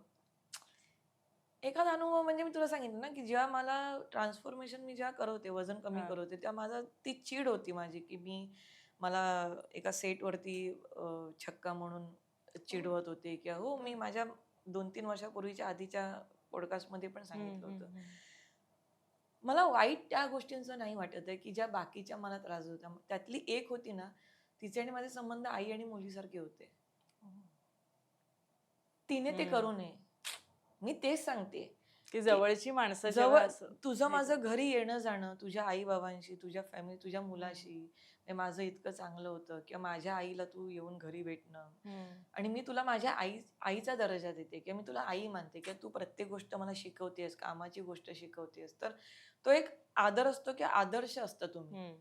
एखादा अनुभव म्हणजे मी तुला सांगितलं ना, की जेव्हा मला ट्रान्सफॉर्मेशन मी जेव्हा करवते, वजन कमी हा. करवते, तेव्हा ती चीड होती माझी, की मला एका सेटवरती छक्का म्हणून चिडवत होते, किंवा हो, मी बरं. माझ्या 2-3 वर्षापूर्वीच्या आधीच्या पॉडकास्टमध्ये पण हम्म, सांगितलं हम्म, होतं. हम्म. मला वाईट त्या गोष्टींचं नाही वाटत आहे, की ज्या बाकीच्या मला त्रास होत्या. त्यातली एक होती ना, तिचे आणि माझे संबंध आई आणि मुलीसारखे होते. तिने ते हम्म. करू नये. मी तेच सांगते, की की जवळची माणसं जेव्हा जवळ असं तुझं हे माझं करतात. घरी येणं-जाणं, तुझ्या आई-बाबांशी, तुझ्या फॅमिली, तुझ्या हम्म, मुलाशी, हे माझं इतकं चांगलं होतं, किंवा माझ्या आईला तू येऊन घरी भेटणं, हम्म, आणि मी तुला माझ्या आईचा दर्जा देते, किंवा मी तुला आई मानते, किंवा तू प्रत्येक गोष्ट मला शिकवतेस, कामाची गोष्ट शिकवतेस. तर तो एक आदर असतो, की आदर्श असता तुम्ही. हम्म.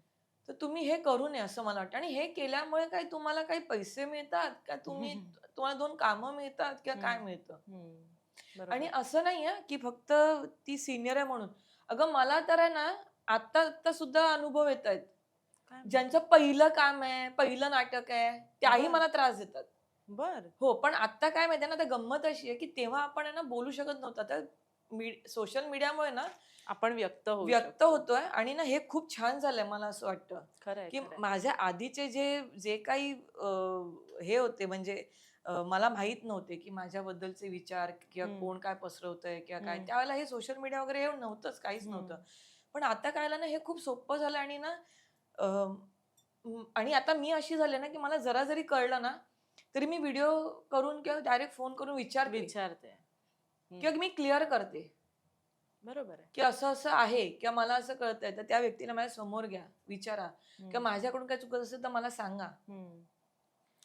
तर तुम्ही हे करू नये असं मला वाटतं. आणि हे केल्यामुळे काय तुम्हाला काही पैसे मिळतात का, तुम्हाला 2 कामं मिळतात किंवा काय हम्म, मिळतं? हम्म. आणि बरोबर. असं नाही की फक्त ती सीनियर आहे म्हणून. अगं मला तर आहे ना, आत्ता सुद्धा अनुभव येतायत. काय ज्यांचं म्हणते? पहिलं काम आहे, पहिलं नाटक आहे, त्याही बर. मला त्रास देतात. बर. हो, पण आत्ता काय माहिती ना, आता गंमत अशी आहे, की तेव्हा आपण आहे ना बोलू शकत नव्हतो. आता सोशल मीडियामुळे ना आपण व्यक्त होऊ व्यक्त शकतो. होतोय, आणि ना हे खूप छान झालंय मला असं वाटतं, खरंय, की खरंय. माझ्या आधीचे जे जे काही हे होते, म्हणजे मला माहीत नव्हते, की माझ्याबद्दलचे विचार किंवा हम्म, कोण काय पसरवतंय किंवा काय. हम्म, त्यावेळेला हे सोशल मीडिया वगैरे हे नव्हतंच, काहीच नव्हतं. हम्म. पण आता कळालं ना, हे खूप सोपं झालं. आणि ना अ, आणि आता मी अशी झाले ना, की मला जरा जरी कळलं ना, तरी मी व्हिडिओ करून किंवा डायरेक्ट फोन करून विचारते, विचारते. हम्म. किंवा मी क्लिअर करते, बरोबर आहे. की असं-असं आहे, किंवा मला असं कळतंय, तर त्या व्यक्तीला माझ्या समोर घ्या, विचारा, किंवा हम्म, माझ्याकडून काही चुकत असेल तर मला सांगा. हम्म.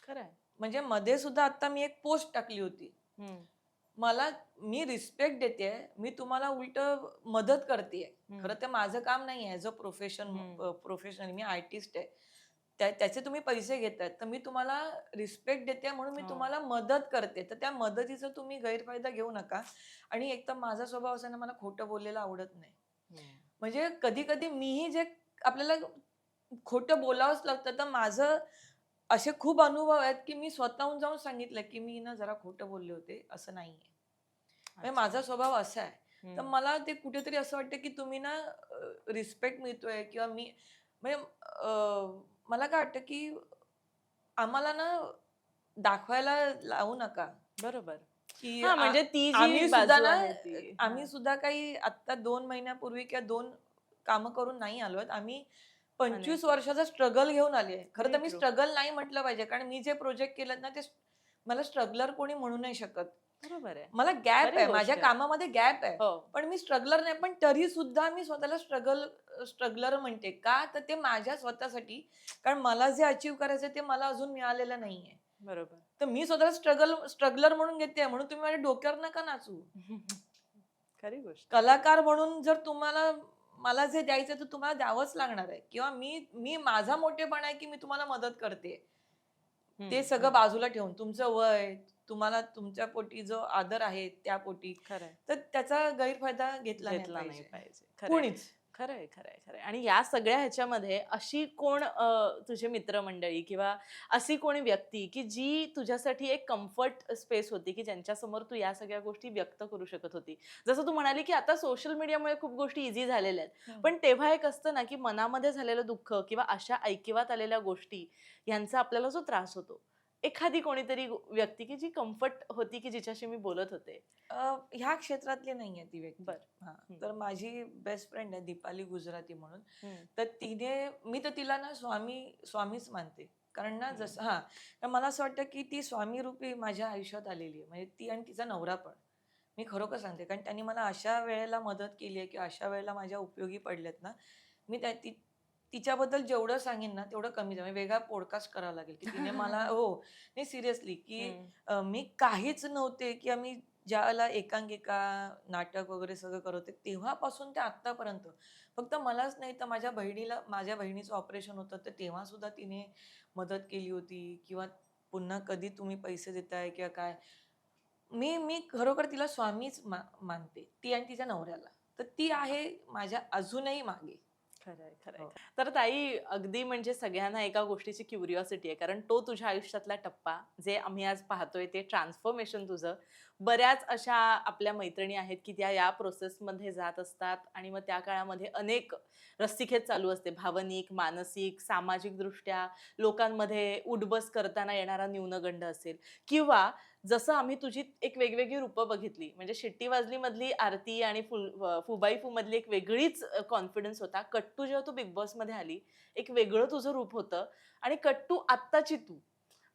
खरंय. म्हणजे मध्ये सुद्धा आता मी एक पोस्ट टाकली होती. हम्म, मी रिस्पेक्ट देतेय, मी तुम्हाला उलटं मदत करतेय. हम्म, खरं ते माझं काम नाही आहे. ॲज अ हम्म. प्रोफेशनल मी आर्टिस्ट आहे. त्याचे तुम्ही पैसे घेतायत, तर मी तुम्हाला रिस्पेक्ट देते म्हणून मी हो. तुम्हाला मदत करते. तर त्या मदतीचा तुम्ही गैरफायदा घेऊ नका. आणि एक तर माझा स्वभाव असा आहे ना, मला खोटं बोललेलं आवडत नाही. हम्म. म्हणजे कधी-कधी मीही जे आपल्याला खोटं बोलावंच लागतं, तर माझं असे खूप अनुभव आहेत, की मी स्वतःहून जाऊन सांगितलं, की "मी ना जरा खोटं बोलले होते, असं नाहीये." म्हणजे अच्छा. माझा स्वभाव असा आहे. तर हम्म. मला ते कुठेतरी असं वाटतं, की तुम्ही ना रिस्पेक्ट मिळतोय, किंवा म्हणजे मला काय वाटतं, की आम्हाला ना दाखवायला लावू नका, बरोबर. की हा, म्हणजे ती जी बाजू आहे ती. हा. आम्ही सुद्धा काही आत्ता 2 महिन्यापूर्वी किंवा 2 कामं करून नाही आलोय. आम्ही 25 अनेक वर्षाचा स्ट्रगल घेऊन आली आहे. खरं व्हेरी तर मी ट्रू. स्ट्रगल नाही म्हटलं पाहिजे, कारण मी जे प्रोजेक्ट केलेत ना, मला स्ट्रगलर कोणी म्हणू नाही शकत. बरोबर आहे. मला गॅप खरी आहे, माझ्या गोष्ट आहे. कामामध्ये गॅप आहे. हो. पण मी स्ट्रगलर नाही. पण तरी सुद्धा मी स्वतःला स्ट्रगलर म्हणते. का? तर ते माझ्या स्वतःसाठी, कारण मला जे अचीव्ह करायचंय ते मला अजून मिळालेलं नाहीये. बरोबर. तर मी स्वतःला स्ट्रगलर म्हणून घेते, म्हणून तुम्ही माझ्या डोक्यावर नका नाचू. खरी गोष्ट आहे. कलाकार म्हणून जर मला जे द्यायचं तर तुम्हाला द्यावंच लागणार आहे, किंवा मी मी माझा मोठेपणा आहे, की मी तुम्हाला मदत करते. ते हम्म, सगळं हम्म. बाजूला ठेवून तुमचं वय, तुम्हाला तुमच्या पोटी जो आदर आहे त्या पोटी, खरंय. तर त्याचा गैरफायदा घेतला नाही घेतला नाही पाहिजे. पाहिजे. खरंय. कोणीच. खरंय, खरंय, खरंय. आणि या सगळ्या ह्याच्यामध्ये अशी कोण तुझे मित्रमंडळी किंवा अशी कोणी व्यक्ती, की जी तुझ्यासाठी एक कम्फर्ट स्पेस होती, की ज्यांच्यासमोर तू या सगळ्या गोष्टी व्यक्त करू शकत होती? जसं तू म्हणाली, की आता सोशल मीडियामुळे खूप गोष्टी ईझी झालेल्या आहेत. हं. पण तेव्हा एक असतं ना, की मनामध्ये झालेलं दुःख किंवा अशा ऐकिवात आलेल्या गोष्टी ह्यांचा आपल्याला जो त्रास होतो. एखादी कोणीतरी व्यक्ती, की जी कम्फर्ट होती, की जिच्याशी मी बोलत होते. ह्या क्षेत्रातली नाहीये ती व्यक्ती. बरं. हां. हं, तर माझी बेस्ट फ्रेंड आहे दीपाली गुजराती म्हणून. हं, तर मी तर तिला ना स्वामीच मानते. कारण ना हं. तर मला असं वाटतं, की ती स्वामी रूपी माझ्या आयुष्यात आलेली आहे. म्हणजे ती आणि तिचा नवरा पण. मी खरोखर सांगते, कारण त्यांनी मला अशा वेळेला मदत केली आहे, किंवा अशा वेळेला माझ्या उपयोगी पडलेत ना, मी त्या ती तिच्याबद्दल जेवढं सांगेन ना, तेवढं कमीच आहे. म्हणजे वेगळा पॉडकास्ट करावा लागेल, की तिने मला हो. नाही, सिरियसली, की हं. मी काहीच नव्हते, की आम्ही ज्यावेळेला एकांकिका, नाटक वगैरे सगळं करत होते, तेव्हापासून ते आत्तापर्यंत फक्त मलाच नाही, तर माझ्या बहिणीचं ऑपरेशन होतं, तर तेव्हा सुद्धा तिने मदत केली होती, किंवा पुन्हा कधी तुम्ही पैसे देताय किंवा काय. मी खरोखर तिला स्वामीच मानते. ती आणि तिच्या नवऱ्याला. तर ती आहे माझ्या अजूनही मागे. खरंय, खरंय. हो. तर ताई अगदी म्हणजे सगळ्यांना एका गोष्टीची क्युरिओसिटी आहे. कारण तो तुझ्या आयुष्यातला टप्पा जे आम्ही आज पाहतोय ते ट्रान्सफॉर्मेशन तुझं. बऱ्याच अशा आपल्या मैत्रिणी आहेत, की त्या या प्रोसेसमध्ये जात असतात आणि मग त्या काळामध्ये अनेक रस्सीखेच चालू असते. भावनिक, मानसिक, सामाजिकदृष्ट्या लोकांमध्ये उठ करताना येणारा न्यूनगंड असेल किंवा जसं आम्ही तुझी एक वेगवेगळी रूपं बघितली. म्हणजे शिट्टी वाजली मधली आरती आणि फुबाई फू मधली एक वेगळीच कॉन्फिडन्स होता. कट्टू जेव्हा तू बिग बॉसमध्ये आली, एक वेगळं तुझं रूप होतं आणि कट्टू आत्ताची तू.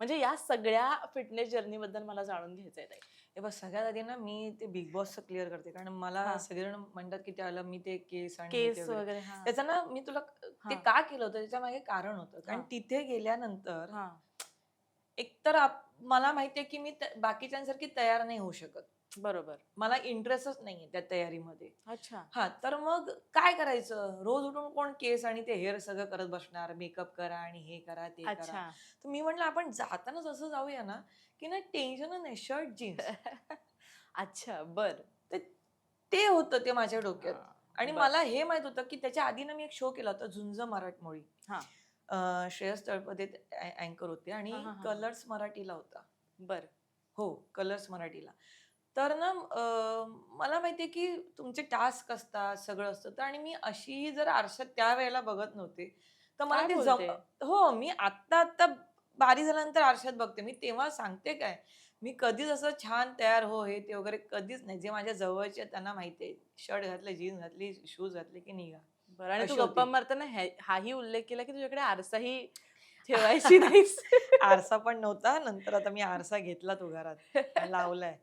म्हणजे या सगळ्या फिटनेस जर्नीबद्दल मला जाणून घ्यायचंय ताई. हे बघ सगळ्यात आधी ना मी ते बिग बॉसचं क्लिअर करते कारण मला हां. सगळेजण म्हणतात की त्याला मी ते केस आणि हे ते केस वगैरे वगैरे. हां, त्याचं ना मी तुला ते हां, का केलं होतं त्याच्या मागे कारण होतं कारण हां, तिथे गेल्यानंतर हां. एकतर मला माहितीये की मी बाकीच्यांसारखी तयार नाही होऊ शकत. बरोबर. मला इंटरेस्टच नाहीये त्या तयारीमध्ये. अच्छा. हां, तर मग काय करायचं? रोज उठून कोण केस आणि ते हेअर सगळं करत बसणार, मेकअप करा आणि हे करा, ते करा. अच्छा. तर मी म्हटलं आपण जातानाच असं जाऊया ना, की ना टेन्शनच नाही, शर्ट, जीन्स. अच्छा. बरं. तर ते होतं ते माझ्या डोक्यात हां. आणि बरं. मला हे माहीत होतं, की त्याच्या आधी ना मी एक शो केला होता झुंज मराठमोळी. हां. श्रेयस तळपदे अँकर होते आणि हां, हां, हां, हां. कलर्स मराठीला होता. बरं. हो, कलर्स मराठीला. तर ना मला माहितीये की तुमचे टास्क असतात, सगळं असतं. तर आणि मी अशीही जर आरशात त्यावेळेला बघत नव्हते. तर मला काय ते बोलते? हो, मी आत्ता बारी झाल्यानंतर आरशात बघते. मी तेव्हा सांगते काय, मी कधीच असं छान तयार हो, हे ते वगैरे कधीच नाही. जे माझ्या जवळचे आहेत त्यांना माहिती आहे. शर्ट घातलं, जीन्स घातली, शूज घातले की निघा. बरं आणि तू अशी गप्पा होती. मारताना हाही उल्लेख केला, की तुझ्याकडे आरसाही ठेवायची नाहीस. आरसा पण नव्हता. नंतर आता मी आरसा घेतला तो घरात आणि लावलाय.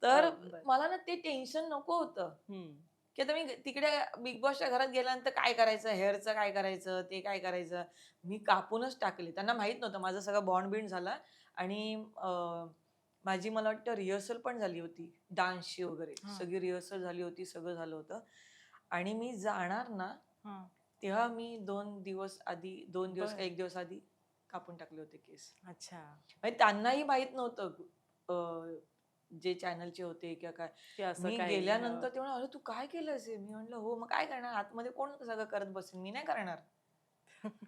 तर बरं. मला ना ते टेन्शन नको होतं, हं. की आता मी तिकडे बिग बॉसच्या घरात गेल्यानंतर काय करायचं, हेअरचं काय करायचं, ते काय करायचं. मी कापूनच टाकले. त्यांना माहीत नव्हतं माझा सगळा बॉन्ड-बिंड झाला आणि माझी मला वाटतं रिहर्सल पण झाली होती डान्सची वगैरे. हां, सगळी रिहर्सल झाली होती, सगळं झालं होतं आणि मी जाणार ना, हां. तेव्हा मी 2 दिवस आधी 2 दिवस का बरं. 1 दिवस आधी कापून टाकले होते केस. अच्छा. म्हणजे त्यांनाही माहीत नव्हतं जे चॅनलचे होते किंवा काय. की असं मी काही गेल्यानंतर ते म्हणाले, "अरे, तू काय केलंस हे?" मी म्हटलं, "हो, मग काय करणार? आतमध्ये कोण सगळं करत बसेल? मी नाही करणार."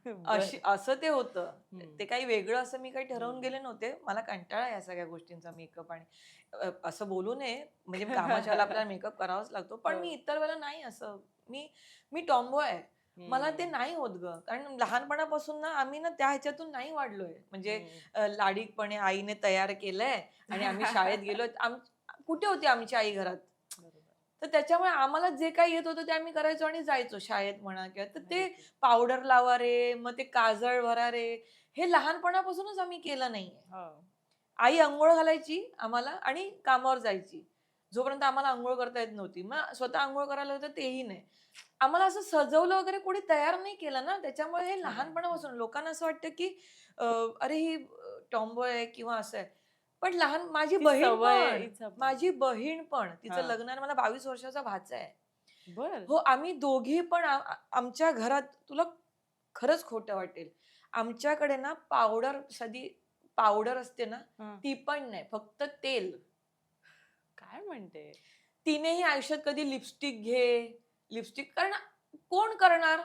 बरं. असं ते होतं. हं, ते काही वेगळं असं मी काही ठरवून हं. गेले नव्हते. मला कंटाळा आहे या सगळ्या गोष्टींचा मेकअप आणि असं बोलू नये, म्हणजे कामाच्या वेळेला आपल्याला मेकअप करावाच लागतो. पण हो. मी इतर वेळेला नाही असं. मी मी टॉम्बॉय आहे. मला ते हं, नाही होत गं. कारण लहानपणापासून ना आम्ही ना त्या ह्याच्यातून नाही वाढलोय. म्हणजे हं. लाडीकपणे आईने तयार केलंय आणि आम्ही शाळेत गेलोय. कुठे होती आमची आई घरात? बरोबर. तर त्याच्यामुळे आम्हाला जे काही येत होतं ते आम्ही करायचो आणि जायचो शाळेत म्हणा किंवा तर ते व्हेरी ट्रू. पावडर लावा रे, मग ते काजळ भरा रे, हे लहानपणापासूनच आम्ही केलं नाहीये. हो. आई अंघोळ घालायची आम्हाला आणि कामावर जायची. जोपर्यंत आम्हाला अंघोळ करता येत नव्हती. मग स्वतः अंघोळ करायला होतं तेही नाही. आम्हाला असं सजवलं वगैरे कोणी तयार नाही केलं ना, त्याच्यामुळे हे खरंय. हं. लहानपणापासून लोकांना असं वाटतं, की अरे ही टॉम्बॉय आहे किंवा असं आहे. पण ती सवय माझी बहीण पण तिचं हां. लग्न आहे मला 22 वर्षाचा भाचा आहे. बरं. हो, आम्ही दोघी पण आमच्या घरात तुला खरंच खोटं वाटेल. आमच्याकडे ना साधी पावडर असते ना, हां. ती पण नाही. फक्त तेल. काय म्हणते? तिनेही आयुष्यात कधी लिपस्टिक कारण कोण करणार?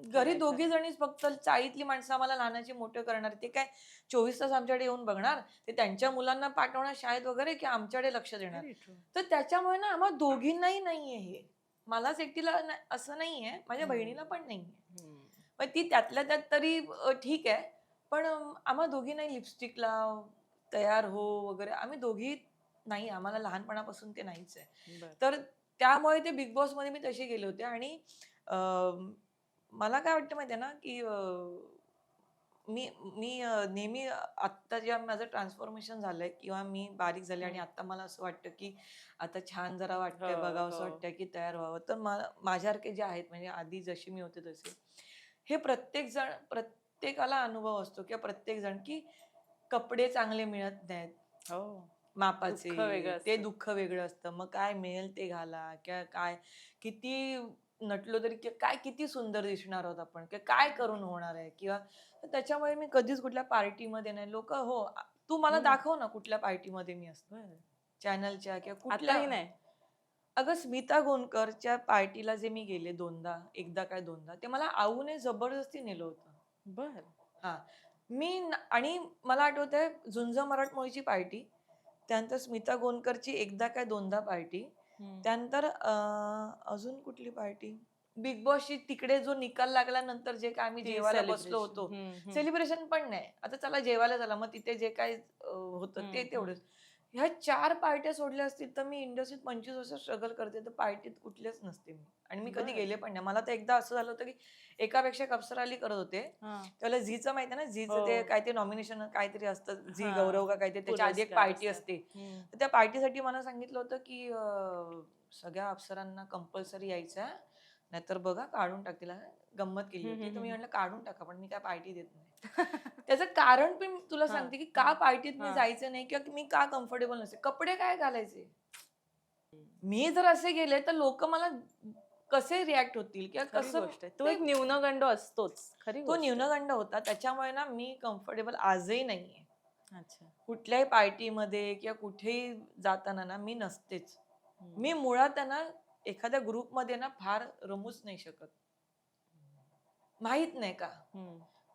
घरी खरंय, दोघी खरंय. जणीच फक्त चाळीतली माणसं आम्हाला लहानाची मोठं करणार. ते काय 24 तास आमच्याकडे येऊन बघणार? ते त्यांच्या मुलांना पाठवणार शाळेत वगैरे की आमच्याकडे लक्ष देणार? Very true. तर त्याच्यामुळे ना आम्हा दोघींनाही नाहीये हे. मलाच एकटीला असं नाहीये, माझ्या बहिणीला हं, पण नाहीये. हं. मग ती त्यातल्या त्यात तरी ठीक आहे. पण आम्हा दोघींनाही लिपस्टिक लाव, तयार हो वगैरे आम्ही दोघी नाही, आम्हाला लहानपणापासून ते नाहीच आहे. बरं. तर त्यामुळे ते बिग बॉसमध्ये मी तसे गेले होते आणि अ, मला काय वाटतं माहिती आहे ना, की मी मी नेहमी आत्ता जेव्हा माझं ट्रान्सफॉर्मेशन झालंय किंवा मी बारीक झाले आणि हं. आता मला असं वाटतं, की आता छान जरा वाटतंय, हो, बघावसं हो. वाटतंय, की तयार व्हावं. तर माझ्यासारखे जे आहेत म्हणजे आधी जशी मी होते तसे, हे प्रत्येकाला अनुभव असतो किंवा प्रत्येकजण, की कपडे चांगले मिळत नाहीत. हो. मापाचे, दुःख वेगळं ते असतं. दुःख वेगळं असतं. मग काय मिळेल ते घाला किंवा काय किती नटलो तरी काय किती सुंदर दिसणार आहोत आपण किंवा काय करून होणार आहे किंवा तर त्याच्यामुळे मी कधीच कुठल्या पार्टीमध्ये नाही. लोकं हो, तू मला हं. दाखव ना कुठल्या पार्टीमध्ये मी असते. बरं. चॅनलच्या किंवा कुठल्या आताही नाही? अगं स्मिता गोंदकरच्या पार्टीला जे मी गेले दोनदा, एकदा काय दोनदा, ते मला आऊने जबरदस्ती नेलं होतं. बर. हां. आणि मला आठवतंय झुंज मराठमोळीची पार्टी, त्यानंतर स्मिता गोंदकरची एकदा काय दोनदा पार्टी, हम्म. त्यानंतर अजून कुठली पार्टी? बिग बॉसची तिकडे जो निकाल लागल्यानंतर जे काय आम्ही ती जेवायला बसलो सेलिब्रेशन. होतो. सेलिब्रेशन पण नाही. आता चला जेवायला चला, मग तिथे जे काही होतं ते तेवढंच. ह्या 4 पार्ट्या सोडल्या असतील तर मी इंडस्ट्रीत 25 वर्ष स्ट्रगल करते, तर पार्टीत कुठलेच नसते मी. आणि मी कधी बर. गेले पण नाही. मला तर एकदा असं झालं होतं, की एकापेक्षा एक अप्सरा अली करत होते. हा. त्याला झीचं माहिती आहे ना, झीचं ते हो. काय ते नॉमिनेशन काहीतरी असतं, झी हा. गौरव का काहीतरी, त्याच्या आधी एक पुरस्कार पार्टी असतात. असते. तर त्या पार्टीसाठी मला सांगितलं होतं, की सगळ्या अप्सरांना कंपल्सरी यायचं आहे, नाहीतर बघा काढून टाकतील. गंमत केली होती. तर मी म्हटलं काढून टाका, पण मी काय पार्टी देत नाही. त्याचं कारण पण मी तुला हा. सांगते, की का पार्टीत मी हा. जायचं नाही किंवा मी का कम्फर्टेबल नसते. कपडे काय घालायचे? मी जर असे गेले तर लोक मला कसे रिॲक्ट होतील किंवा खरी कसं गोष्ट आहे. तो ते एक न्यूनगंड असतोच. खरी तो गोष्ट आहे. न्यूनगंड होता. त्याच्यामुळे ना मी कम्फर्टेबल आजही नाहीये. अच्छा. कुठल्याही पार्टीमध्ये किंवा कुठेही जाताना ना मी नसतेच. मी मुळात आहे ना एखाद्या ग्रुपमध्ये ना फार रमूच नाही शकत. माहित नाही का?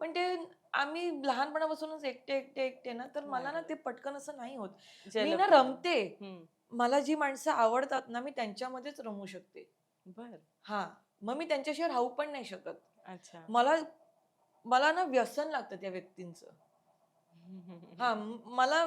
पण ते आम्ही लहानपणापासूनच एकटे ना, तर मला ना ते पटकन असं नाही होत. मी ना रमते. मला जी माणसं आवडतात ना, मी त्यांच्यामध्येच रमू शकते. बर. हां. मग मी त्यांच्याशिवाय राहू पण नाही शकत. अच्छा. मला मला ना व्यसन लागतं त्या व्यक्तींचं. हां, मला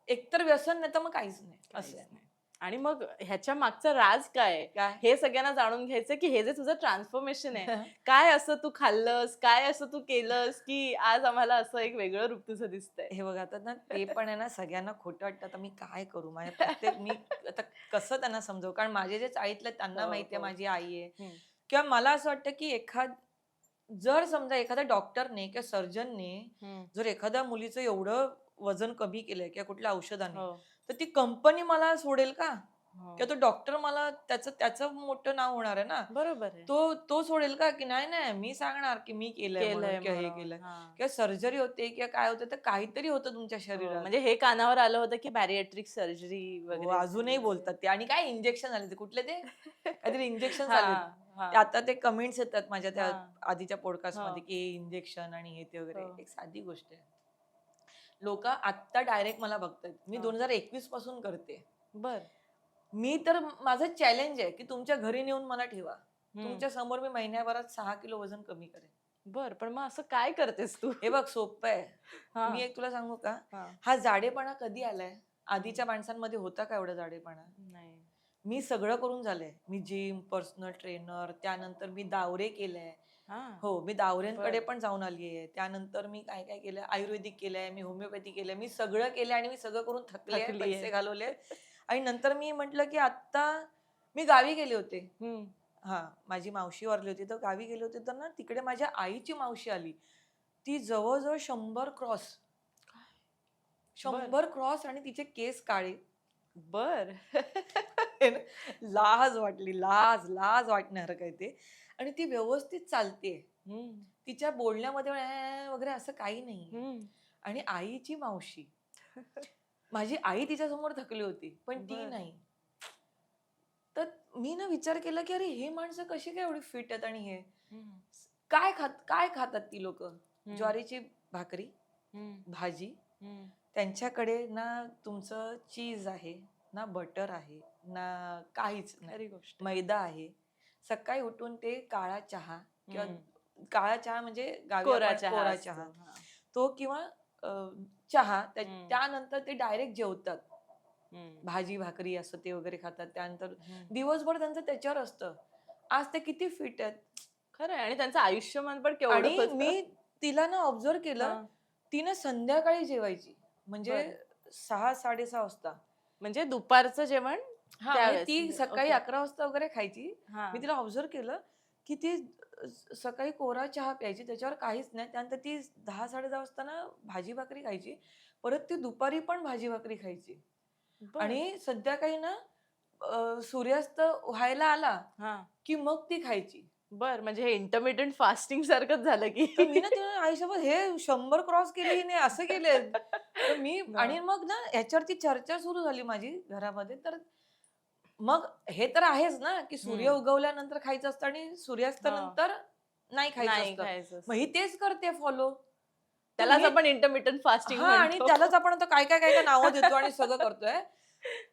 एकतर व्यसन नाही तर मग काहीच नाही. असं काहीच आहे. नाही. आणि मग ह्याच्या मागचं राज काय आहे? काय? हे सगळ्यांना जाणून घ्यायचं, की हे जे तुझं ट्रान्सफॉर्मेशन आहे, काय असं तू खाल्लंस, काय असं तू केलंस, की आज आम्हाला असं एक वेगळं रूप तुझं दिसतंय? हे बघा आता ना ते पण आहे ना सगळ्यांना खोटं वाटतं. आता मी काय करू? माझ्या प्रत्येक मी आता कसं त्यांना समजावू? कारण माझे जे चाळीतले त्यांना हो, माहिती आहे हो. माझी आई आहे. हं. किंवा मला असं वाटतं, की जर समजा एखाद्या डॉक्टरने किंवा सर्जनने हं. जर एखाद्या मुलीचं एवढं वजन कमी केलंय किंवा कुठल्या औषधाने, हो, तर ती कंपनी मला सोडेल का? हो. किंवा तो डॉक्टर मला त्याचं त्याचं मोठं नाव होणार आहे ना. बरोबर आहे. तो सोडेल का? की नाही, नाही मी सांगणार, की मी केलंय म्हणून केलंय किंवा हे म्हणून. केलंय. हां. किंवा सर्जरी होते किंवा काय होतं, तर काहीतरी होतं तुमच्या हो, शरीरात. म्हणजे हे कानावर आलं होतं, की बॅरिएट्रिक सर्जरी हो, वगैरे अजूनही झाली असेल. बोलतात ते आणि काय इंजेक्शन आले ते कुठले ते? काहीतरी इंजेक्शन्स आलेत. हां, ते हां, आता ते कमेंट्स येतात माझ्या त्या हां. आधीच्या हो, पॉडकास्टमध्ये, की इंजेक्शन आणि हे ते वगैरे. हो, एक साधी गोष्ट आहे. लोकं आत्ता डायरेक्ट मला बघतायत. मी हो. 2021 पासून करते. बरं. मी तर माझं चॅलेंज आहे, की तुमच्या घरी नेऊन मला ठेवा. हं. तुमच्या समोर मी महिन्याभरात 6 किलो वजन कमी करेन. बरं, पण मग असं काय करतेस तू? हे बघ सोप्पं आहे. मी हां, एक तुला सांगू का? हां. हा जाडेपणा कधी आलाय? आधीच्या माणसांमध्ये होता का एवढा जाडेपणा? नाही. मी सगळं करून झालंय. मी जिम, पर्सनल ट्रेनर, त्यानंतर मी दावरे केलंय. हां. हो, मी दावऱ्यांकडे बरं. पण जाऊन आली आहे. त्यानंतर मी काय-काय केलंय, आयुर्वेदिक केलंय, मी होमिओपॅथी केलंय. मी सगळं केलंय आणि मी सगळं करून थकले, थकली आहे. पैसे घालवले आणि नंतर मी म्हटलं, की आत्ता मी गावी गेले होते. हं. हां, माझी मावशी वारली होती, तर गावी गेले होते, तर ना तिकडे माझ्या आईची मावशी आली. ती जवळ-जवळ 100 क्रॉस. बरं. 100 क्रॉस आणि तिचे केस काळे. बरं. लाज वाटली, लाज वाटणारं काय ते. आणि ती व्यवस्थित चालतेय. हं, तिच्या बोलण्यामध्ये वगैरे असं काही नाहीये. हं. आणि आईची मावशी. माझी आई तिच्यासमोर थकली होती, पण ती बरं. नाही. तर मी ना विचार केला, की अरे हे माणसं कशी काय एवढी फिट आहेत आणि हे हं, काय खातात ती लोकं? हं, ज्वारीची भाकरी, हं, भाजी. हं. त्यांच्याकडे ना तुमचं चीज आहे, ना बटर आहे, ना काहीच नाही. खरी गोष्ट आहे. मैदा आहे. सकाळी उठून ते काळा चहा किंवा हं. काळा चहा म्हणजे गावी कोरा आपण चहा कोरा असतो. चहा. हां. तो किंवा चहा हं, त्यानंतर ते डायरेक्ट जेवतात. हं, भाजी, भाकरी असं ते वगैरे खातात. त्यानंतर हं. दिवसभर त्यांचं त्याच्यावर असतं. आज ते किती फिट आहेत. खरं आहे आणि त्यांचं आयुष्यमान पण केवढं आणि होतं. मी तिला ना ऑब्झर्व्ह केलं, हां. ती ना संध्याकाळी जेवायची. म्हणजे बरं. 6:00-6:30 वाजता. म्हणजे दुपारचं जेवण हां, म्हणजे त्यावेळेस. ती सकाळी ओके. 11 वाजता वगैरे खायची. मी हां. तिला ऑब्झर्व्ह केलं, की ती सकाळी कोरा चहा प्यायची, त्याच्यावर काहीच नाही. त्यानंतर ती 10-10:30 वाजता ना भाजी-भाकरी खायची. परत ती दुपारी पण भाजी-भाकरी खायची. बरं. आणि संध्याकाळी ना सूर्यास्त व्हायला आला, हां. की मग ती खायची. बरं, म्हणजे हे इंटरमिटेंट फास्टिंग सारखंच झालं की. तर मी ना तिला आयुष्यभर हे 100 क्रॉस केले हिने, असं केलंय. तर मी हां. आणि मग ना ह्याच्यावरती चर्चा सुरू झाली माझी घरामध्ये. तर मग हे तर आहेच ना, की सूर्य हम्म. उगवल्यानंतर खायचं असतं आणि सूर्यास्तानंतर नाही खायचं नाही असतं. खायचं मग असतं. ही तेच करते फॉलो. तर त्यालाच मी आपण इंटरमिटंट फास्टिंग हां आणि म्हणतो. त्यालाच आपण आता काय नावं देतो आणि सगळं करतोय.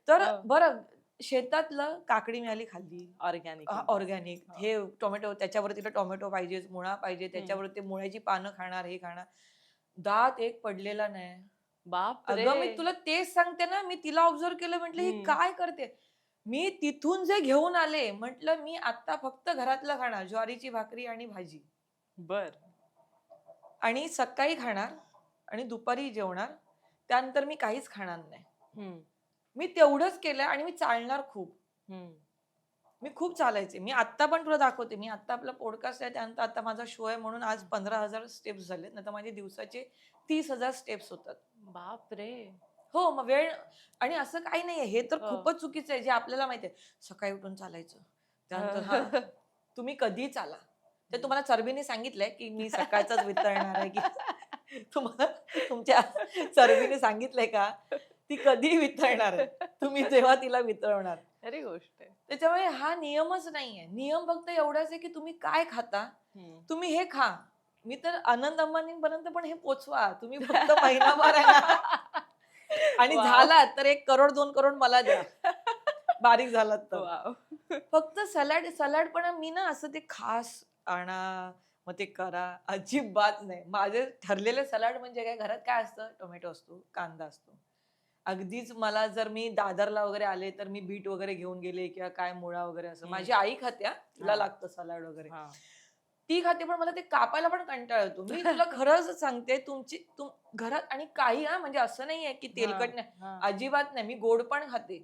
तर हो. बरं शेतातलं काकडी मिळाली खाल्ली. ऑर्गॅनिक एकदम. ऑर्गॅनिक हो. हे टोमॅटो त्याच्यावरती तर टोमॅटो पाहिजेच, मुळा पाहिजे, हम्म. त्याच्यावरती मुळ्याची पानं खाणार, हे खाणार. दात एक पडलेला नाही. बापरे. अगं मी तुला तेच सांगते ना, मी तिला ऑब्झर्व्ह केलं म्हटलं ही हम्म. काय करते? मी तिथून जे घेऊन आले म्हटलं मी आता फक्त घरातलं खाणार ज्वारीची भाकरी आणि भाजी बर. आणि सकाळी खाणार आणि दुपारी जेवणार. त्यानंतर मी काहीच खाणार नाही. हम्म. मी तेवढंच केलं आणि मी चालणार खूप. हम्म. मी खूप चालायचे. मी आत्ता पण तुला दाखवते. मी आत्ता आपला पॉडकास्ट आहे त्यानंतर आता माझा शो आहे म्हणून आज 15,000 स्टेप्स झालेत. नाहीतर माझे दिवसाचे 30,000 स्टेप्स होतात. बापरे. हो, मग वेळ आणि असं काही नाहीये. हे तर हो. खूपच चुकीचं आहे जे आपल्याला माहिती आहे. सकाळी उठून चालायचं. त्यानंतर हां, तुम्ही कधीही चाला. ते तुम्हाला चरबीने सांगितलंय, की मी सकाळचाच वितळणार आहे, की तुम्हाला तुमच्या चरबीने सांगितलंय का? ती कधीही वितळणार आहे. तुम्ही तेव्हा तिला वितळवणार. खरी गोष्ट आहे. त्याच्यामुळे हा नियमच नाहीये. नियम फक्त एवढाच आहे, की तुम्ही काय खाता? हम्म. तुम्ही हे खा. मी तर आनंद अंबानींपर्यंत पण हे पोहोचवा. तुम्ही फक्त महिनाभर आहे ना आणि वाव. झालात तर 1 करोड 2 करोड मला द्या. बारीक झालात तर. वाव. फक्त सलाड सलाड पण मी ना असं ते खास आणा, मग ते करा, अजिबात नाही. माझे ठरलेले सलाड म्हणजे काय घरात काय असतं? टोमॅटो असतो, कांदा असतो. अगदीच मला जर मी दादरला वगैरे आले, तर मी बीट वगैरे घेऊन गेले किंवा काय मुळा वगैरे असं. हम्म. माझी आई खाते हां, तिला हा. लागतं सलाड वगैरे. हा. ती खाते पण मला ते कापायला पण कंटाळा येतो. मी तुला खरंच सांगते घरात आणि काही हां, म्हणजे असं नाहीये की हा. तेलकट नाही. हा. अजिबात नाही. मी गोड पण खाते.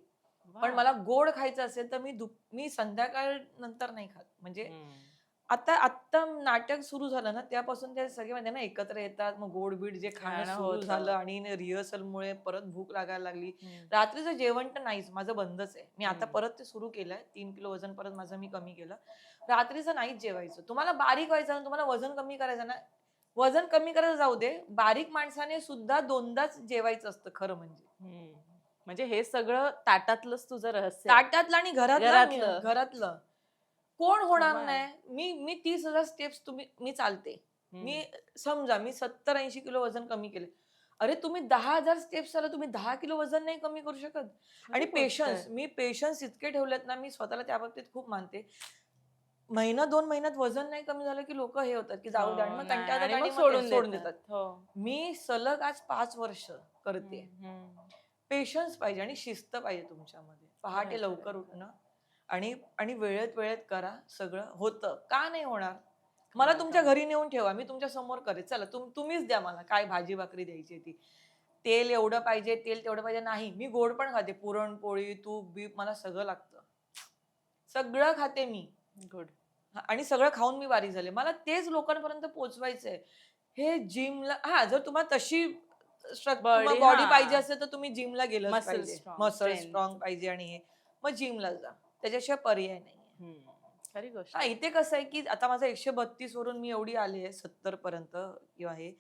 पण वा. मला गोड खायचं असेल तर मी संध्याकाळ नंतर नाही खात. म्हणजे हम्म. आत्ता नाटक सुरू झालं ना, त्यापासून ते सगळे म्हणजे ना एकत्र येतात. मग गोड-बीड जे खाणं खाणं सुरू झालं होतं. आणि रिहर्सलमुळे परत भूक लागायला लागली. हम्म. रात्रीचं जेवण तर नाहीच, माझं बंदच आहे. मी आता हम्म. परत ते सुरू केलंय. 3 किलो वजन परत माझं मी कमी केलं. रात्रीचं नाहीच जेवायचं. तुम्हाला बारीक व्हायचं ना, तुम्हाला वजन कमी करायचं ना, वजन कमी करायचं जाऊ दे. बारीक माणसाने सुद्धा 2दाच जेवायचं असतं खरं म्हणजे. हम्म. म्हणजे हे सगळं ताटातलंच तुझं रहस्य आहे. ताटातलं आणि घरातलं. घरातलं. कोण होणार कमाल. नाही? मी 30,000 स्टेप्स मी चालते. हम्म. मी समजा मी 70-80 किलो वजन कमी केले. अरे तुम्ही 10,000 स्टेप्स चाला, तुम्ही 10 किलो वजन नाही कमी करू शकत? आणि खरी गोष्ट आहे. मी पेशन्स इतके ठेवलेत ना, मी स्वतःला त्या बाबतीत खूप मानते. महिना 2 महिन्यात वजन नाही कमी झालं, की लोकं हे होतात, की जाऊ द्या आणि हो, मग नाही कंटाळतात आणि मग आणि मग ते सोडून सोडून देतात. देतात. हो. मी सलग आज 5 वर्ष करते. हम्म. पेशन्स पाहिजे आणि शिस्त पाहिजे तुमच्यामध्ये. खरंय, पहाटे खरंय, लवकर खरंय. उठणं आणि आणि वेळेत करा. सगळं होतं. का नाही होणार? मला कमाल, तुमच्या कमाल. घरी नेऊन ठेवा. मी तुमच्या समोर करेन. चला तुम्हीच द्या मला काय भाजी-भाकरी द्यायची ती. तेल एवढं पाहिजे, तेल तेवढं पाहिजे नाही. मी गोड पण खाते. पुरणपोळी, तूप-बीप मला सगळं लागतं. सगळं खाते मी. गुड. आणि सगळं खाऊन मी बारीक झाले. मला तेच लोकांपर्यंत पोहोचवायचंय. हे जिमला हां, जर तुम्हाला तशी तुम्हाला बॉडी बॉडी हा. पाहिजे असेल तर तुम्ही जिमला गेलंच मसल पाहिजे. Strong, muscle strength. स्ट्राँग पाहिजे आणि हे. मग जिमला जा. त्याच्याशिवाय पर्याय नाहीये. हम्म. खरी गोष्ट हां, आहे. इथे कसं आहे, की आता माझं 132 वरून मी एवढी आली आहे 70 पर्यंत किंवा हे.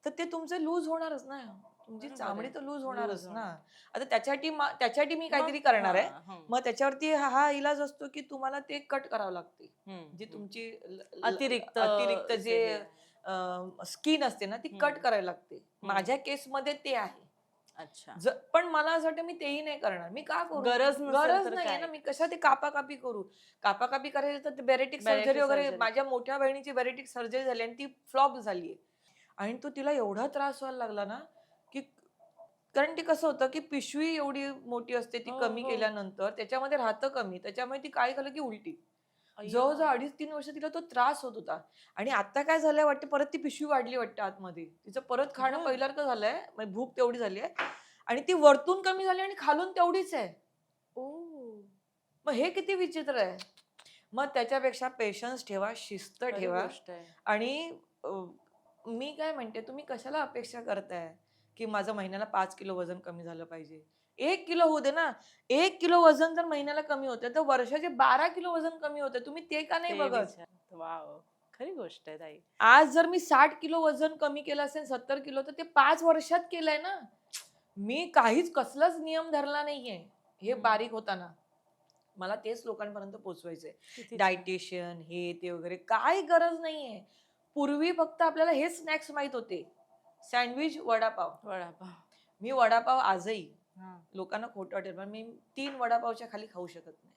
तर ते तुमचं लूज होणारच ना. तुमची बरोबर चामडी आहे. तर लूज लूज होणारच ना. होणार. आता त्याच्यासाठी मी मग काहीतरी करणार हा. आहे. हम्म. मग त्याच्यावरती हा इलाज असतो, की तुम्हाला ते कट करावं लागते. हम्म. जी हम्म. तुमची अतिरिक्त अतिरिक्त जे हे आहे. स्किन असते ना, ती कट हम्म. करायला लागते. हम्म. माझ्या केसमध्ये ते आहे. अच्छा. पण मला असं वाटतं मी तेही नाही करणार. मी का करू? गरज नसेल गरज तर नाहीये ना. काय. मी कशाला कापाकापी करू? कापाकापी करायची तर बेरेटिक सर्जरी बॅरेटरी वगैरे सर्जरी. माझ्या मोठ्या बहिणीची बेरेटिक सर्जरी झाली आणि ती फ्लॉप झालीये. आणि तो तिला एवढा त्रास व्हायला लागला ना, की कारण ते कसं होतं, की पिशवी एवढी मोठी असते ती हो, कमी हो. केल्यानंतर त्याच्यामध्ये राहतं कमी. त्याच्यामुळे ती काय झालं, की उलटी. अय्या. जवळ-जवळ 2.5-3 वर्ष तिला तो त्रास होत होता. आणि आता काय झालंय वाटतं परत ती पिशवी वाढली वाटतं आतमध्ये. तिचं परत खाणं बर. पहिल्यासारखं झालंय. म्हणजे भूक तेवढी झाली आहे. आणि ती वरतून कमी झाली आणि खालून तेवढीच आहे. ओ. मग हे किती विचित्र आहे. मग त्याच्यापेक्षा पेशन्स ठेवा, शिस्त खरी ठेवा गोष्ट आहे. आणि मी काय म्हणते तुम्ही कशाला अपेक्षा करताय, की माझं महिन्याला 5 किलो वजन कमी झालं पाहिजे. 1 किलो होऊ दे ना. 1 किलो वजन जर महिन्याला कमी होतं, तर वर्षाचे 12 किलो वजन कमी होतं. तुम्ही ते का नाही ते बघत? विचार. वाव. खरी गोष्ट आहे ताई. आज जर मी 60 किलो वजन कमी केलं असेल 70 किलो तर ते 5 वर्षात केलंय ना. मी काहीच कसलाच नियम धरला नाहीये. हे हम्म. बारीक होताना. मला तेच लोकांपर्यंत पोहोचवायचंय. किती छान. डायटिशियन हे ते वगैरे काय गरज नाहीये. पूर्वी फक्त आपल्याला हेच स्नॅक्स माहित होते. सँडविच, वडापाव. वडापाव. मी वडापाव आजही हां. लोकांना खोटं वाटेल पण मी 3 वडापावच्या खाली खाऊ शकत नाही.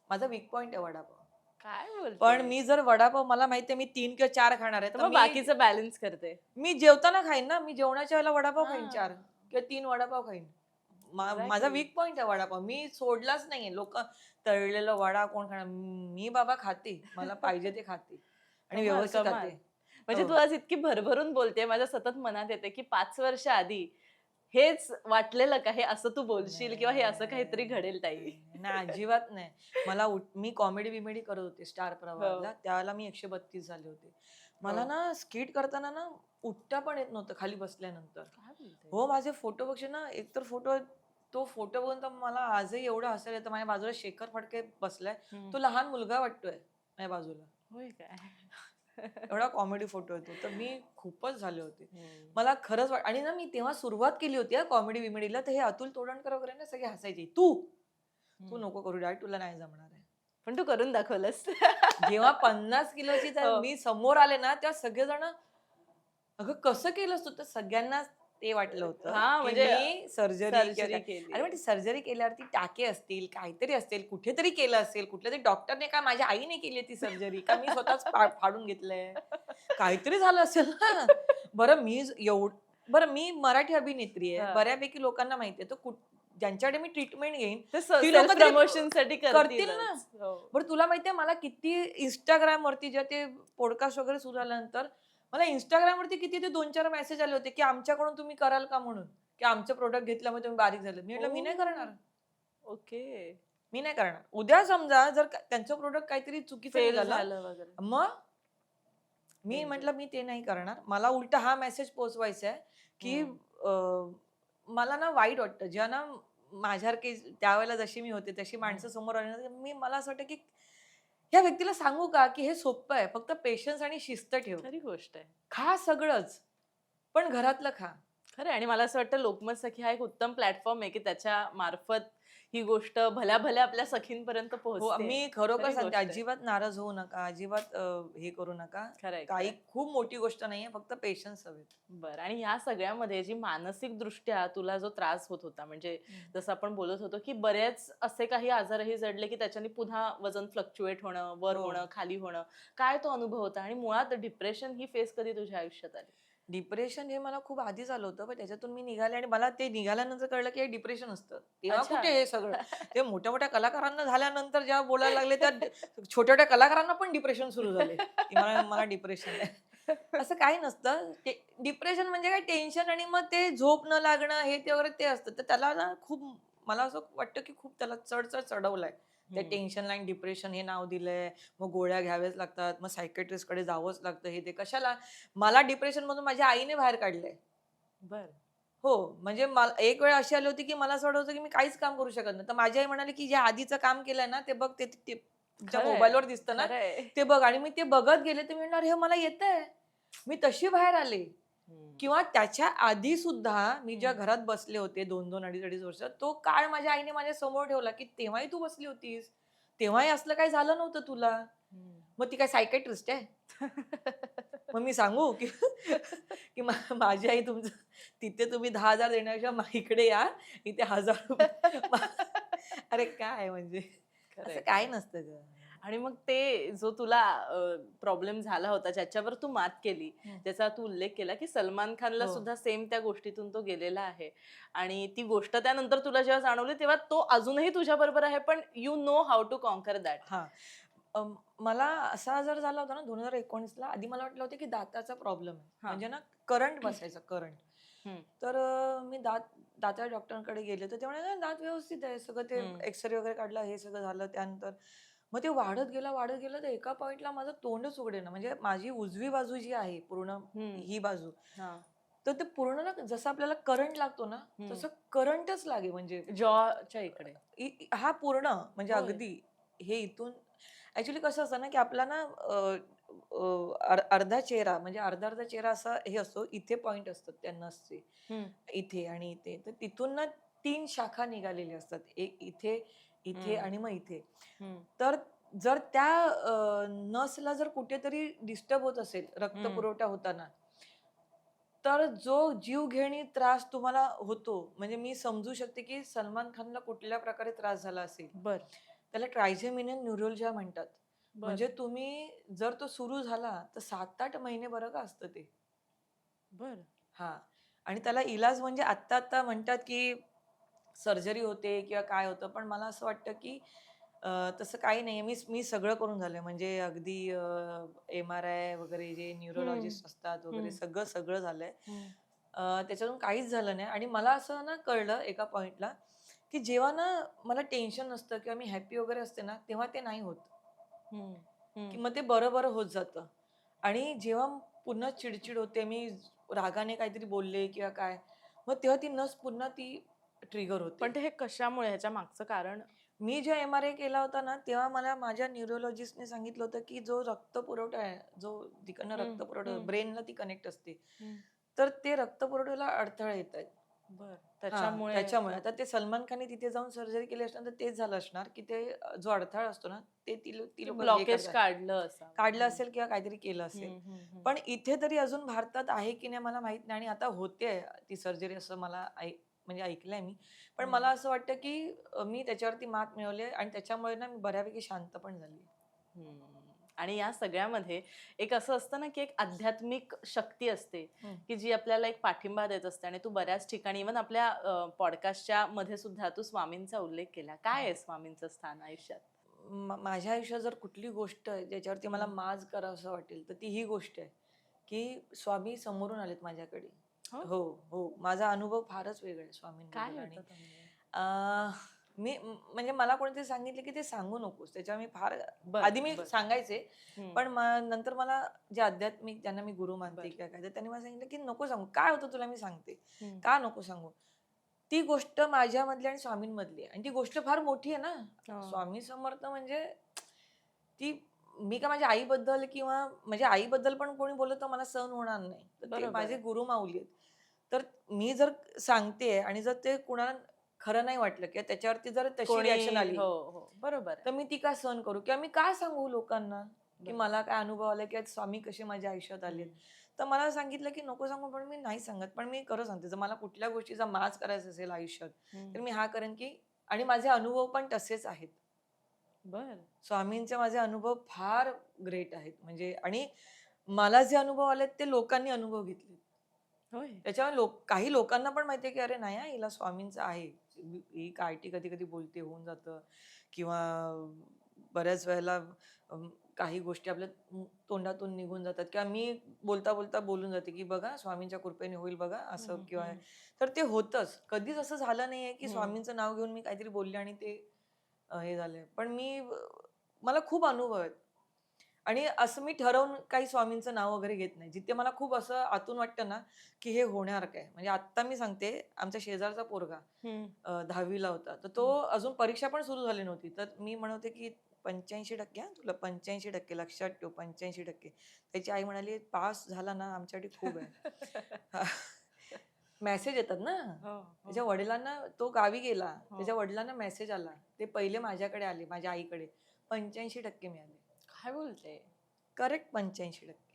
माझा वीक पॉइंट आहे वडापाव. काय पण बोलते? मी जर वडापाव मला माहितीये मी 3 किंवा 4 खाणार आहे, तर तर मग मी बाकीचं बॅलन्स करते. मी जेवताना खाईन ना. मी जेवणाच्या वेळेला वडापाव खाईन 4 हां. किंवा 3 वडापाव खाईन. माझा एक्झॅक्टली. वीक पॉइंट आहे वडापाव. मी सोडलाच नाहीये. लोकं तळलेलं वडा कोण खाणार? मी बाबा खाते. मला पाहिजे ते खाते आणि कमाल, व्यवस्थित कमाल. खाते. म्हणजे हो. तू आज इतकी भरभरून बोलते, माझ्या सतत मनात येते, की 5 वर्ष आधी हेच वाटलेलं का? हे असं तू बोलशील किंवा हे असं काहीतरी घडेल ताई? नाही, अजिबात नाही. मी कॉमेडी-बिमेडी करत होते स्टार हो, प्रवाहला. त्यावेळेला मी 132 झाले होते. हो. मला ना स्किट करताना ना उठता पण येत नव्हतं खाली बसल्यानंतर. काय बोलते? हो, माझे फोटो बघशील ना, एकतर तो फोटो बघून तर मला आजही एवढं हसायला येतं. माझ्या बाजूला शेखर फडके बसलाय. हं. तो लहान मुलगा वाटतोय माझ्या बाजूला. होय काय? एवढा कॉमेडी फोटो येतो. तर मी खूपच झाले होते. हं. मला खरंच आणि ना मी तेव्हा सुरुवात केली होती कॉमेडी-बिमेडीला. तर हे अतुल तोडणकर वगैरे ना सगळे हसायचे. "तू हं. नको करू डॅड, तुला नाही जमणार आहे." पण तू करून दाखवलंस. जेव्हा 50 किलोची हो. मी समोर आले ना, तेव्हा सगळेजण "अगं कसं केलंस तू?" तर सगळ्यांनाच ते वाटलं होतं, हां, की म्हणजे मी सर्जरी किंवा सर्जरी काय. केली अरे आहे. पण सर्जरी केल्यावरती टाके असतील, काहीतरी असतील, कुठेतरी केलं असेल, कुठल्यातरी डॉक्टरने काय माझ्या आईने केली ती सर्जरी का मी स्वतःच फाडून घेतलंय? काहीतरी झालं असेल ना. बरं मी मराठी अभिनेत्री आहे. हां. बऱ्यापैकी लोकांना माहिती आहे. तर ज्यांच्याकडे मी ट्रीटमेंट घेईन, ते ती सेल्फ लोकं तरी प्रमोशनसाठी करतील ना. करतीलच. हो. बरं तुला माहितीये मला किती Instagramवरती जेव्हा ते पॉडकास्ट वगैरे सुरू झाल्यानंतर मला Instagramवरती किती ते 2-4 मेसेज आले होते, की आमच्याकडून तुम्ही कराल का म्हणून? की आमचं प्रॉडक्ट घेतल्यामुळे तुम्ही बारीक झाले. मी म्हटलं मी नाही ओह! करणार. ओके. मी नाही करणार. उद्या समजा जर त्यांचं प्रॉडक्ट काहीतरी चुकीचं फेल निघालं, झालं वगैरे. मग मी डेंजर. म्हटलं मी ते नाही करणार. मला उलटा हा मेसेज पोहोचवायचा आहे, की हं. मला ना वाईट वाटतं. जेव्हा ना माझ्यासारखी त्यावेळेला जशी मी होते तशी हं. माणसं समोर आली ना, तर मला असं वाटतं, की ह्या व्यक्तीला सांगू का, की हे सोप्पं आहे. फक्त पेशन्स आणि शिस्त ठेव. खरी गोष्ट आहे. खा सगळंच, पण घरातलं खा. खरं आहे आणि मला असं वाटतं लोकमत सखी हा एक उत्तम प्लॅटफॉर्म आहे, की त्याच्या मार्फत ही गोष्ट भल्या-भल्या आपल्या सखींपर्यंत हो, पोहोचते. मी खरोखर खरी सांगते गोष्ट आहे. अजिबात नाराज होऊ नका. अजिबात हे करू नका. खरं आहे, खरं काही आहे. खूप मोठी गोष्ट नाहीये. फक्त पेशन्स हवेत. बरं आणि ह्या सगळ्यामध्ये जी मानसिकदृष्ट्या तुला जो त्रास होत होता, म्हणजे जसं आपण बोलत होतो, की बरेच असे काही आजारही जडले, की त्याच्याने पुन्हा वजन फ्लक्च्युएट होणं, वर हो. होणं, खाली होणं. काय तो अनुभव होता आणि मुळात डिप्रेशन ही फेज कधी तुझ्या आयुष्यात आली? डिप्रेशन हे मला खूप आधीच आलं होतं. पण त्याच्यातून मी निघाले आणि मला ते निघाल्यानंतर कळलं, की हे डिप्रेशन असतं. तेव्हा अच्छा. कुठे हे सगळं. ते मोठ्या-मोठ्या कलाकारांना झाल्यानंतर जेव्हा बोलायला लागले, त्या छोट्या-छोट्या कलाकारांना पण डिप्रेशन सुरू झाले, की मला मला डिप्रेशन आहे. असं काही नसतं. डिप्रेशन म्हणजे काय टेन्शन आणि मग ते झोप न लागणं हे ते वगैरे ते असतं. तर त्याला ना खूप मला असं वाटतं, की खूप त्याला चढ-चढ चढवलाय. त्या हं. टेन्शनला आणि डिप्रेशन हे नाव दिलंय. मग गोळ्या घ्याव्याच लागतात. मग सायकियाट्रिस्टकडे जावंच लागतं हे ते. कशाला? मला डिप्रेशनमधून माझ्या आईने बाहेर काढलंय. बरं. हो, म्हणजे मला एक वेळ अशी आली होती, की मला असं वाटत होतं, की मी काहीच काम करू शकत नाही. तर माझी आई म्हणाली, की "जे आधीचं काम केलंय ना, ते बघ ते ते तुमच्या खरंय, मोबाईलवर दिसतं ना, खरंय. ते बघ." आणि मी ते बघत गेले, तर मी म्हणणार, "हे मला येतंय." मी तशी बाहेर आले. हं. किंवा त्याच्या आधी सुद्धा मी ज्या हं. घरात बसले होते 2-2, अडीच-अडीच वर्ष, तो काळ माझ्या आईने माझ्या समोर ठेवला, की "तेव्हाही तू बसली होतीस. तेव्हाही असलं काही झालं नव्हतं तुला." हं. मग ती काय सायकियाट्रिस्ट आहे? मग मी सांगू की की माझी आई तुमचं तिथे तुम्ही 10,000 देण्यापेक्षा इकडे या, इथे ₹1000 अरे काय म्हणजे असं खरंय, काही खरंय. नसतं गं. आणि मग ते जो तुला प्रॉब्लेम झाला होता, ज्याच्यावर तू मात केली, हं. ज्याचा तू उल्लेख केला, की सलमान खानला हो. सुद्धा सेम त्या गोष्टीतून तो गेलेला आहे. आणि ती गोष्ट त्यानंतर तुला जेव्हा जाणवली, तेव्हा तो अजूनही तुझ्याबरोबर आहे, पण you know how to conquer that. हां. मला असा आजार झाला होता ना 2019ला आधी मला वाटलं होतं की दाताचा प्रॉब्लेम आहे. हां. म्हणजे ना करंट बसायचा करंट. हं, तर मी दाताच्या डॉक्टरांकडे गेले तर ते म्हणाले, "दात व्यवस्थित आहे." सगळं ते हं. एक्स-रे वगैरे काढला, हे सगळं झालं. त्यानंतर मग ते वाढत गेलं तर एका पॉइंटला माझं तोंडच उघडेना. म्हणजे माझी उजवी बाजू जी आहे पूर्ण हं. ही बाजू, हां. तर ते पूर्ण ना जसं आपल्याला करंट लागतो ना, हं. तसं करंटच लागे म्हणजे जॉच्या इकडे. हा पूर्ण म्हणजे होय. अगदी हे इथून ॲक्चुअली कसं असतं ना, की आपला ना अर्धा चेहरा म्हणजे अर्धा-अर्धा चेहरा असा हे असतो. इथे पॉइंट असतात त्या नसचे. हं. इथे आणि इथे. तर तिथून ना 3 शाखा निघालेल्या असतात. एक इथे, इथे आणि मग इथे. हम्म. तर जर त्या नसला जर कुठेतरी डिस्टर्ब होत असेल रक्त हम्म. पुरवठा होताना, तर जो जीवघेणी त्रास तुम्हाला होतो, म्हणजे मी समजू शकते की सलमान खानला कुठल्या प्रकारे त्रास झाला असेल. बर त्याला ट्रायजेमिनियन न्यूरोलजिया म्हणतात. बर म्हणजे तुम्ही जर तो सुरू झाला तर 7-8 महिने बरं का असतं ते. बर हां. आणि त्याला इलाज म्हणजे आत्ता म्हणतात की सर्जरी होते किंवा काय होतं. पण मला असं वाटतं की तसं काही नाहीये. मी सगळं करून झालंय. म्हणजे अगदी एम-आर-आय वगैरे जे हम्म. न्यूरोलॉजिस्ट असतात वगैरे हम्म. सगळं झालंय. हम्म. त्याच्यातून काहीच झालं नाही आणि मला असं ना कळलं एका पॉइंटला, की जेव्हा ना मला टेन्शन नसतं किंवा मी हॅपी वगैरे असते ना, तेव्हा ते नाही होत. हम्म. की हम्म. मग ते बरं-बरं होत जातं. आणि जेव्हा पुन्हा चिड होते, मी रागाने काहीतरी बोलले किंवा काय, मग तेव्हा ती नस पुन्हा ती ट्रिगर पण होते. ते हे कशामुळे, ह्याच्या मागचं कारण? मी जेव्हा एम-आर-आय केला होता ना, तेव्हा मला माझ्या न्यूरोलॉजिस्टने सांगितलं होतं, की जो रक्तपुरवठा आहे, जो तिकडनं हम्म. रक्तपुरवठा हम्म. ब्रेनला ती कनेक्ट असते. हम्म. तर ते रक्तपुरवठ्याला अडथळे येतायत. बर, हां, त्याच्यामुळे त्याच्यामुळे. आता ते सलमान खानने तिथे जाऊन सर्जरी केली असणार, तर तेच झालं असणार, की ते जो अडथळा असतो ना, ते ती ते लोकं हे ब्लॉकेज करतात. काढलं असावं. काढलं हम्म. असेल किंवा काहीतरी केलं असेल. हम्म. हम्म. हम्म. पण इथे तरी अजून भारतात आहे की नाही मला माहीत नाही आणि आता होतेय ती सर्जरी असं मला म्हणजे ऐकलंय मी. पण मला हम्म. असं वाटतं की मी त्याच्यावरती मात मिळवली आणि त्याच्यामुळे ना मी बऱ्यापैकी शांत पण झाली. हम्म. आणि या सगळ्यामध्ये एक असं असतं ना, की एक आध्यात्मिक शक्ती असते, हं. की जी आपल्याला एक पाठिंबा देत असते. आणि तू बऱ्याच ठिकाणी, इव्हन आपल्या पॉडकास्टच्या मध्ये सुद्धा तू स्वामींचा उल्लेख केला. काय आहे स्वामींचं स्थान आयुष्यात? माझ्या आयुष्यात जर कुठली गोष्ट आहे ज्याच्यावरती मला हम्म. माज करावंसं वाटेल, तर ती ही गोष्ट आहे, की स्वामी समोरून आलेत माझ्याकडे. हो. हो, हो. माझा अनुभव फारच वेगळा आहे काय स्वामींबद्दल आणि होतं अनुभव? अ, म्हणजे मला कोणीतरी सांगितलं, की ते सांगू नकोस. त्याच्यावर मी फार बर आधी मी बर. सांगायचे, हम्म. पण नंतर मला जे आध्यात्मिक ज्यांना मी गुरु मानते बर. किंवा काय, तर त्यांनी मला सांगितलं, की "नको सांगू. काय होतं तुला मी सांगते. हम्म. का नको सांगू?" ती गोष्ट माझ्यामधली आणि स्वामींमधली आहे आणि ती गोष्ट फार मोठी आहे ना. हो. स्वामी समर्थ म्हणजे ती मी का माझ्या आईबद्दल किंवा माझ्या आईबद्दल पण कोणी बोललं तर मला सहन होणार नाही. तर ते बरोबर माझे आहे. गुरुमाऊली आहेत. तर मी जर सांगतेय आणि जर ते कुणाला खरं नाही वाटलं किंवा त्याच्यावरती जर तशी कोणी, रिएक्शन आली, हो हो, बरोबर आहे. तर मी ती का सहन करू? किंवा मी का सांगू लोकांना, की बरोबर. मला काय अनुभव आला किंवा स्वामी कसे माझ्या आयुष्यात आलेत. हम्म. तर मला सांगितलं, की नको सांगू, पण मी नाही सांगत. पण मी खरं सांगते, जर मला कुठल्या गोष्टीचा माज करायचा असेल आयुष्यात, हम्म. तर मी हा करेन, की आणि माझे अनुभव पण तसेच आहेत. बर. स्वामींचे माझे अनुभव फार ग्रेट आहेत. म्हणजे आणि मला जे अनुभव आलेत ते लोकांनी अनुभव घेतलेत. होय. त्याच्यामुळे काही लोकांना पण माहिती आहे, की अरे नाही हां, हिला स्वामींचं आहे. ही कार्टी कधी-कधी बोलते, होऊन जातं किंवा बऱ्याच वेळेला काही गोष्टी आपल्या तोंडातून निघून जातात किंवा मी बोलता-बोलता बोलून जाते, की बघा स्वामींच्या कृपेने होईल बघा असं हम्म. किंवा हम्म. तर ते होतंच. कधीच असं झालं नाहीये, की हम्म. स्वामींचं नाव घेऊन मी काहीतरी बोलले आणि ते हे झालंय. पण मला खूप अनुभव आहेत. आणि असं मी ठरवून काही स्वामींचं नाव वगैरे घेत नाही. जिथे मला खूप असं आतून वाटतं ना, की हे होणार काय? म्हणजे आत्ता मी सांगते, आमच्या शेजारचा पोरगा हम्म. 10वी ला होता. तर तो हम्म. अजून परीक्षा पण सुरू झाली नव्हती. तर मी म्हणत की 85% हां, तुला 85% लक्षात ठेव 85%. त्याची आई म्हणाली, "पास झाला ना आमच्यासाठी खूप आहे." मेसेज येतात ना. हो हो त्याच्या वडिलांना तो गावी गेला. हो. त्याच्या वडिलांना मेसेज आला. ते पहिले माझ्याकडे आले, माझ्या आईकडे. 85% मिळाले. काय बोलते? करेक्ट 85%.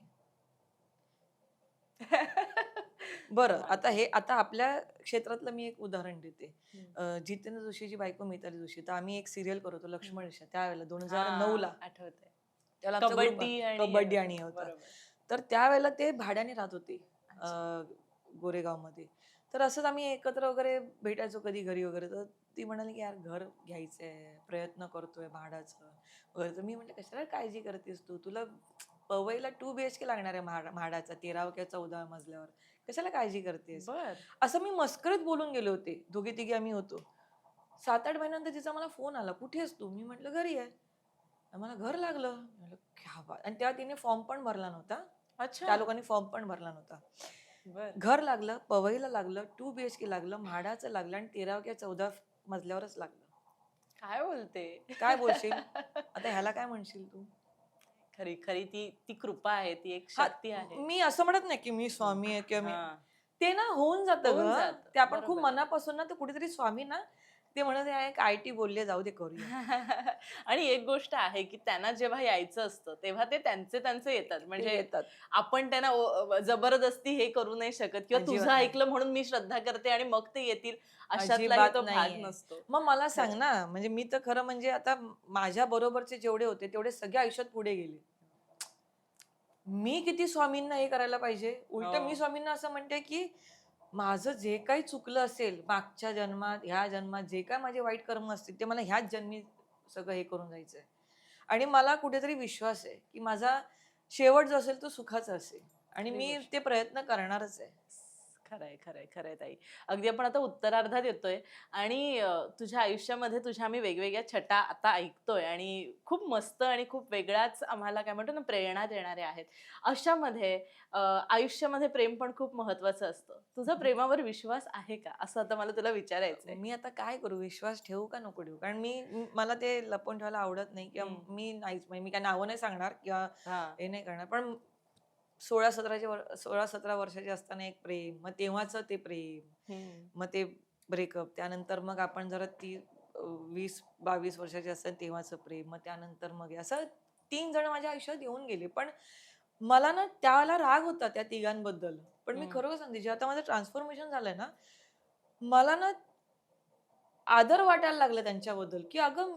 बरं, कमाल आता कमाल. आता आपल्या क्षेत्रातलं मी एक उदाहरण देते. हम्म. जितेंद्र जोशीची बायको मिताली जोशी. तर आम्ही एक सीरियल करत होतो हम्म. लक्ष्मण रेखा त्यावेळेला 2009 हा, ला. आठवतंय. त्यावेळेला आमचा ग्रुप कबड्डी आणि हे कबड्डी होतं. आणि हे होता. बरोबर. तर त्यावेळेला ते भाड्याने राहत होते अच्छा. गोरेगावमध्ये. तर असंच आम्ही एकत्र वगैरे भेटायचो कधी घरी वगैरे. तर ती म्हणाली, की "यार घर घ्यायचंय, प्रयत्न करतोय भाड्याचं वगैरे." तर मी म्हटलं, "कशाला काळजी करतेस तू? तुला पवईला 2 बीएचके लागणार आहे म्हाडाचा 13 किंवा 14 मजल्यावर. कशाला काळजी करतेस?" बर. असं मी मस्करीत बोलून गेले होते. दोघी-तिघी आम्ही होतो. 7-8 महिन्यानंतर तिचा मला फोन आला, "कुठे आहेस तू?" मी म्हटलं, "घरी आहे." "मला घर लागलं." म्हटलं, "क्या बात!" आणि तेव्हा तिने फॉर्म पण भरला नव्हता. अच्छा. त्या लोकांनी फॉर्म पण भरला नव्हता. बर. घर लागलं, पवईला लागलं, 2 बीएचके लागलं, म्हाडाचं लागलं आणि 13 किंवा 14 मजल्यावरच लागलं. काय बोलते? काय बोलशील? आता ह्याला काय म्हणशील तू? खरी खरी ती ती कृपा आहे, ती एक हां, शक्ती आहे. मी असं म्हणत नाही, की मी हम्म. स्वामी आहे किंवा मी हा. ते ना होऊन जातं होऊन गं. जात. ते आपण खूप बरोबर आहे. मनापासून ना, ते कुठेतरी स्वामी ना, ते म्हणत आहे काय टी बोलले, जाऊ दे करूया. आणि एक गोष्ट आहे, की त्यांना जेव्हा यायचं असतं, तेव्हा ते त्यांचे येतात. ते म्हणजे येतात. आपण त्यांना जबरदस्ती हे करू नाही शकत किंवा तुझं अजिबात नाही. ऐकलं म्हणून मी श्रद्धा करते आणि मग ते येतील, अशातलाही अजिबात तो भाग नाहीये. नसतो. मग मला सांग खरंय. ना, म्हणजे मी तर खरं म्हणजे आता माझ्या बरोबरचे जेवढे होते, तेवढे सगळे आयुष्यात पुढे गेले. मी किती स्वामींना हे करायला पाहिजे? उलटं मी हो. स्वामींना असं म्हणते, की माझं जे काही चुकलं असेल मागच्या जन्मात, ह्या जन्मात जे काही माझे वाईट कर्म असतील, ते मला ह्याच जन्मी सगळं हे करून जायचंय. आणि मला कुठेतरी विश्वास आहे, की माझा शेवट जो असेल तो सुखाचा असेल आणि खरी मी गोष्ट. ते प्रयत्न करणारच आहे. खरंय, खरंय, खरंय ताई. अगदी आपण आता उत्तरार्धात येतोय आणि तुझ्या आयुष्यामध्ये तुझ्या आम्ही वेगवेगळ्या छटा आता ऐकतोय आणि खूप मस्त आणि खूप वेगळ्याच आम्हाला काय म्हणतो ना प्रेरणा देणाऱ्या आहेत. अशामध्ये आयुष्यामध्ये प्रेम पण खूप महत्वाचं असतं. तुझा प्रेमावर विश्वास आहे का? असं आता मला तुला विचारायचंय. मी आता काय करू? विश्वास ठेवू का नको ठेवू? कारण मला ते लपवून ठेवायला आवडत नाही किंवा हं. मी नाहीच म्हणजे मी काही नावं नाही सांगणार किंवा हां. हे नाही करणार. पण 16-17 वर्षाचे असताना एक प्रेम, मग तेव्हाचं ते प्रेम, हं. मग ते ब्रेकअप, त्यानंतर मग आपण जरा 20-22 वर्षाचे असताना तेव्हाचं प्रेम, मग त्यानंतर मग हे असं 3 जण माझ्या आयुष्यात येऊन गेले. पण मला ना त्यावेळेला राग होता त्या तिघांबद्दल. पण मी हं. खरोखर सांगते, जे आता माझं ट्रान्सफॉर्मेशन झालंय ना, मला ना आदर वाटायला लागला त्यांच्याबद्दल, की अगं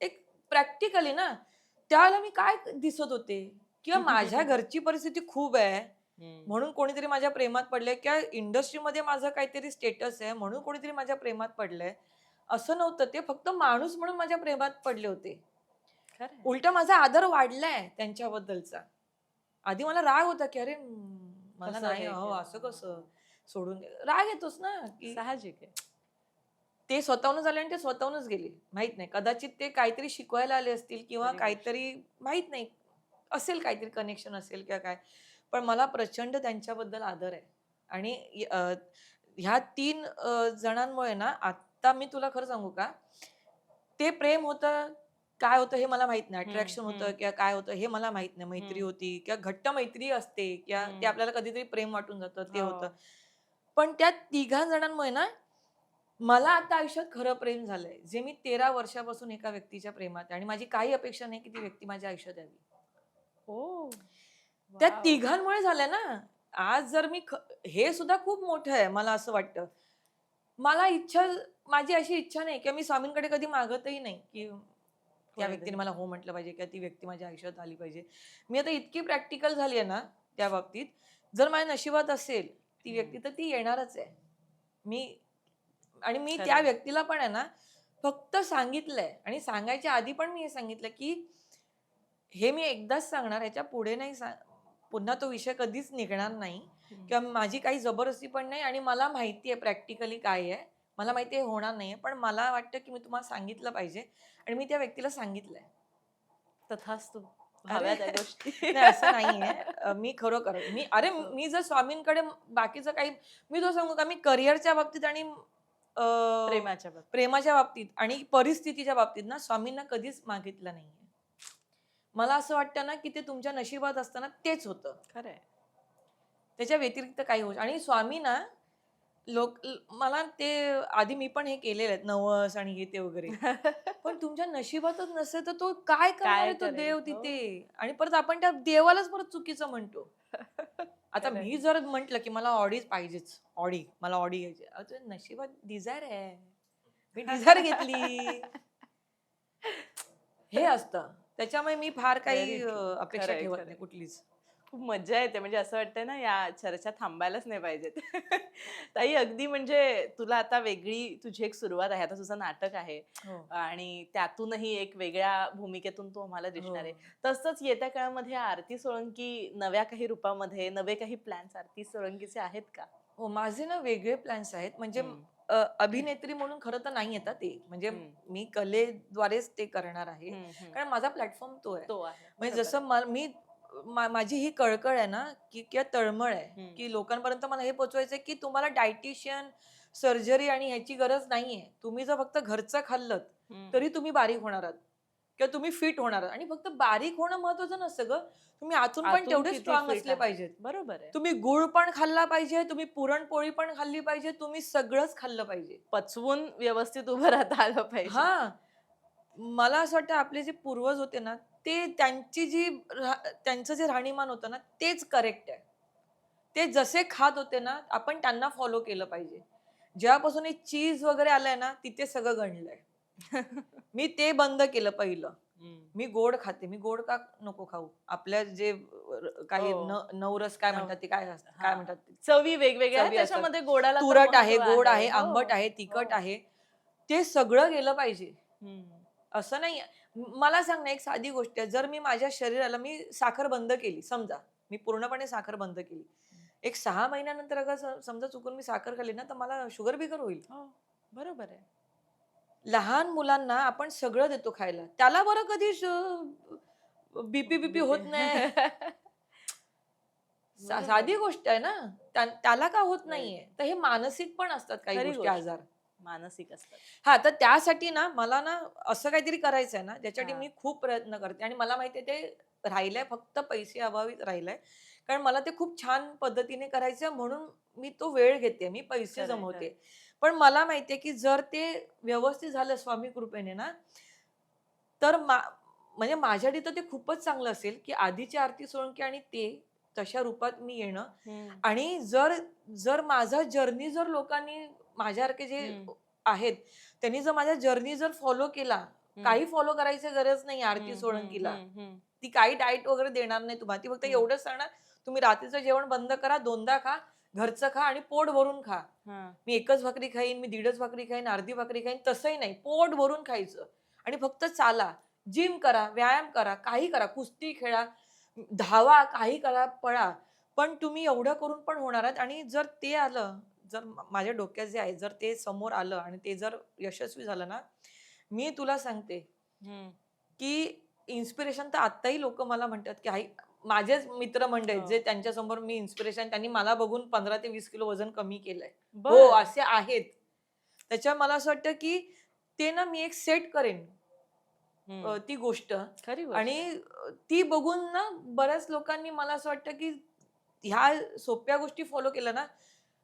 एक प्रॅक्टिकली ना, त्यावेळेला मी काय दिसत होते किंवा माझ्या घरची परिस्थिती खूप आहे, हं. म्हणून कोणीतरी माझ्या प्रेमात पडलंय किंवा इंडस्ट्रीमध्ये माझं काहीतरी स्टेटस आहे, म्हणून कोणीतरी माझ्या प्रेमात पडलंय. असं नव्हतं. ते फक्त माणूस म्हणून माझ्या प्रेमात पडले होते. खरंय. उलटा माझा आदर वाढलाय त्यांच्याबद्दलचा. आधी मला राग होता, की "अरे मला कसं नाही हे अहो, केलं? असं हां. कसं सोडून राग येतोच ना, की साहजिक आहे. ते स्वतःहूनच आले आणि ते स्वतःहूनच गेले. माहीत नाही. कदाचित ते काहीतरी शिकवायला आले असतील किंवा खरी गोष्ट. काहीतरी माहीत नाही. असेल काहीतरी कनेक्शन असेल किंवा काय. पण मला प्रचंड त्यांच्याबद्दल आदर आहे. आणि ह्या 3 जणांमुळे ना आता मी तुला खरं सांगू का? ते प्रेम होतं, काय होतं हे मला माहीत नाही. हं, अट्रॅक्शन होतं हं, किंवा काय होतं हे मला माहीत नाही. मैत्री हं, होती किंवा घट्ट मैत्री असते किंवा ते हं. आपल्याला कधीतरी प्रेम वाटून जातं ते हो. होतं. पण त्या तिघा जणांमुळे ना मला आता आयुष्यात खरं प्रेम झालंय. जे मी 13 वर्षापासून एका व्यक्तीच्या प्रेमात आहे आणि माझी काही अपेक्षा नाही, की ती व्यक्ती माझ्या आयुष्यात यावी. ओह! त्या वॉव! तिघांमुळे झालंय ना. आज जर हे सुद्धा खूप मोठं आहे मला असं वाटतं. मला इच्छा माझी अशी इच्छा नाही किंवा मी स्वामींकडे कधी मागतही नाही, की त्या फळ व्यक्तीने दे. मला हो म्हटलं पाहिजे किंवा ती व्यक्ती माझ्या आयुष्यात आली पाहिजे. मी आता इतकी प्रॅक्टिकल झाली आहे ना त्या बाबतीत, जर माझ्या नशिबात असेल ती हं. व्यक्ती तर ती येणारच आहे. मी आणि मी त्या खरंय. व्यक्तीला पण आहे ना, फक्त सांगितलंय आणि सांगायच्या आधी पण मी हे सांगितलं, की हे मी एकदाच सांगणार, ह्याच्या पुढे नाही पुन्हा तो विषय कधीच निघणार नाही हं. किंवा माझी काही जबरदस्ती पण नाही आणि मला माहिती आहे प्रॅक्टिकली काय आहे. मला माहिती आहे होणार नाहीये. पण मला वाटतं, की मी तुम्हाला सांगितलं पाहिजे आणि मी त्या व्यक्तीला सांगितलंय. तथास्तु. अरे व्हाव्या त्या गोष्टी. नाही असं नाहीये. मी खरोखर हो. मी जर स्वामींकडे बाकीचं काही मी तुला सांगू का, मी करिअरच्या बाबतीत आणि अ, प्रेमाच्या बाबतीत. प्रेमाच्या बाबतीत आणि परिस्थितीच्या बाबतीत ना स्वामींना कधीच मागितलं नाहीये. मला असं वाटतं ना, की ते तुमच्या नशिबात असताना तेच होतं. खरंय. त्याच्या व्यतिरिक्त काही होऊ आणि स्वामी ना, मला ते आधी मी पण हे केलेलं आहे नवस आणि हे ते वगैरे. पण तुमच्या नशिबातच नसेल, तर तो काय करणार काय आहे तो करेल? देव हो. तिथे? आणि परत आपण त्या देवालाच परत चुकीचं म्हणतो. आता खरंय. मी जर म्हटलं, की मला ऑडीच पाहिजेच. मला ऑडी घ्यायची. अहो, तुझ्या नशिबात डिझायर आहे. मी डिझायर घेतली. हे असतं. त्याच्यामुळे मी फार व्हेरी काही ट्रू. अपेक्षा खरंय, ठेवत नाही खरंय. कुठलीच. खूप मज्जा येते म्हणजे असं वाटतंय ना या चर्चा थांबायलाच नाही पाहिजेत. ताई अगदी म्हणजे तुला आता वेगळी तुझी एक सुरुवात आहे. आता तुझं नाटक आहे हो, आणि त्यातूनही एक वेगळ्या भूमिकेतून तू आम्हाला हो. दिसणार आहे. तसंच येत्या काळामध्ये आरती सोळंकी नव्या काही रूपामध्ये नवे काही प्लॅन्स आरती सोळंकीचे आहेत का? हो, माझे ना वेगळे प्लॅन्स आहेत. म्हणजे हं, अभिनेत्री म्हणून खरं तर नाही आहेत ते. म्हणजे हं, मी कलेद्वारेच ते करणार आहे. हं, हं. कारण माझा प्लॅटफॉर्म तो आहे. तो आहे. म्हणजे बरोबर जसं आहे. माझी ही कळकळ आहे ना, की किंवा तळमळ आहे, हं, की लोकांपर्यंत मला हे पोहोचवायचं आहे, की तुम्हाला डायटिशियन, सर्जरी आणि ह्याची गरज नाहीये. तुम्ही जर फक्त घरचं खाल्लत, हं, तरी तुम्ही बारीक होणार आहात. किंवा तुम्ही फिट होणार आणि फक्त बारीक होणं महत्वाचं नसतं ग, तुम्ही आतून पण आतून तेवढे किती स्ट्रॉंग fit असले आहे. पाहिजेत. बरोबर आहे. तुम्ही गुळ पण खाल्ला पाहिजे, तुम्ही पुरणपोळी पण खाल्ली पाहिजे, तुम्ही सगळंच खाल्लं पाहिजे. पचवून व्यवस्थित उभं राहता आलं पाहिजे. हा, मला असं वाटतं आपले जे पूर्वज होते ना, ते त्यांची जी त्यांचं जे राहणीमान होतं ना, तेच करेक्ट आहे. ते जसे खात होते ना, आपण त्यांना फॉलो केलं पाहिजे. जेव्हापासून हे चीज वगैरे आलंय ना, तिथे सगळं गणलंय. मी ते बंद केलं पहिलं. हम्म. मी गोड खाते. मी गोड का नको खाऊ? आपल्या जे काही हो. नवरस काय नव म्हणतात ते काय काय हा. म्हणतात ते? चवी वेगवेगळ्या आहेत चवी असतात. त्याच्यामध्ये गोडाला तर तुरट आहे, महत्व गोड आहे, हो आंबट आहे, तिखट हो. आहे. ते सगळं गेलं पाहिजे. हम्म. असं नाही मला सांग ना, एक साधी गोष्ट आहे. जर मी माझ्या शरीराला मी साखर बंद केली समजा, मी पूर्णपणे साखर बंद केली. एक 6 महिन्यानंतर अगर समजा चुकून मी साखर खाल्ली ना, तर मला शुगर बिगर होईल. हो बरोबर आहे. लहान मुलांना आपण सगळं देतो खायला. त्याला बरं कधी बीपी होत नाही. बरोबर साधी आहे. गोष्ट आहे ना. त्याला का होत Right. नाहीये? तर हे मानसिक पण असतात काही खरी गोष्टी गोष्ट आजार. आहे. मानसिक असतात. हां, तर त्यासाठी ना मला ना असं काहीतरी करायचंय ना, ज्याच्यासाठी हा. मी खूप प्रयत्न करते आणि मला माहिती आहे ते राहिलंय फक्त पैसे अभावी राहिलंय. कारण मला ते खूप छान पद्धतीने करायचंय म्हणून मी तो वेळ घेते. मी पैसे खरंय खरंय. जमवते. पण मला माहिती की जर ते व्यवस्थित झालं स्वामी कृपेने ना, तर म्हणजे माझ्यासाठी तर ते खूपच चांगलं असेल, की आधीची आरती सोळंकी आणि ते तशा रूपात मी येणं हम्म. आणि जर जर माझा जर्नी जर लोकांनी माझ्यासारखे जे हम्म. आहेत, त्यांनी जर माझा जर्नी जर फॉलो केला, हम्म. काही फॉलो करायची गरज नाही आरती हम्म. सोळंकीला. हम्म. ती काही डाएट वगैरे देणार नाही तुम्हाला. ती फक्त हम्म. एवढंच सांगणार, तुम्ही रात्रीचं जेवण बंद करा, 2दा खा, घरचं खा आणि पोट भरून खा. हा. मी एकच भाकरी खाईन, मी दीडच भाकरी खाईन, अर्धी भाकरी खाईन, तसंही नाही. पोट भरून खायचं आणि फक्त चाला, जिम करा, व्यायाम करा, काही करा, कुस्ती खेळा, धावा, काही करा, पळा. पण तुम्ही एवढं करून पण होणार आहात आणि जर ते आलं, जर माझ्या डोक्यात जे आहे, जर ते समोर आलं आणि ते जर यशस्वी झालं ना, मी तुला सांगते, हम्म. की इन्स्पिरेशन तर आत्ताही लोकं मला म्हणतात, की आई माझेच मित्रमंडळी आहेत, हो. जे त्यांच्यासमोर मी इन्स्पिरेशन त्यांनी मला बघून 15 ते 20 किलो वजन कमी केलंय. हो, बर. असे आहेत. त्याच्यामुळे मला असं वाटतं, की ते ना मी एक सेट करेन हम्म. ती गोष्ट खरी गोष्ट आणि आहे. ती बघून ना बऱ्याच लोकांनी मला असं वाटतं, की ह्या सोप्या गोष्टी फॉलो केल्या ना,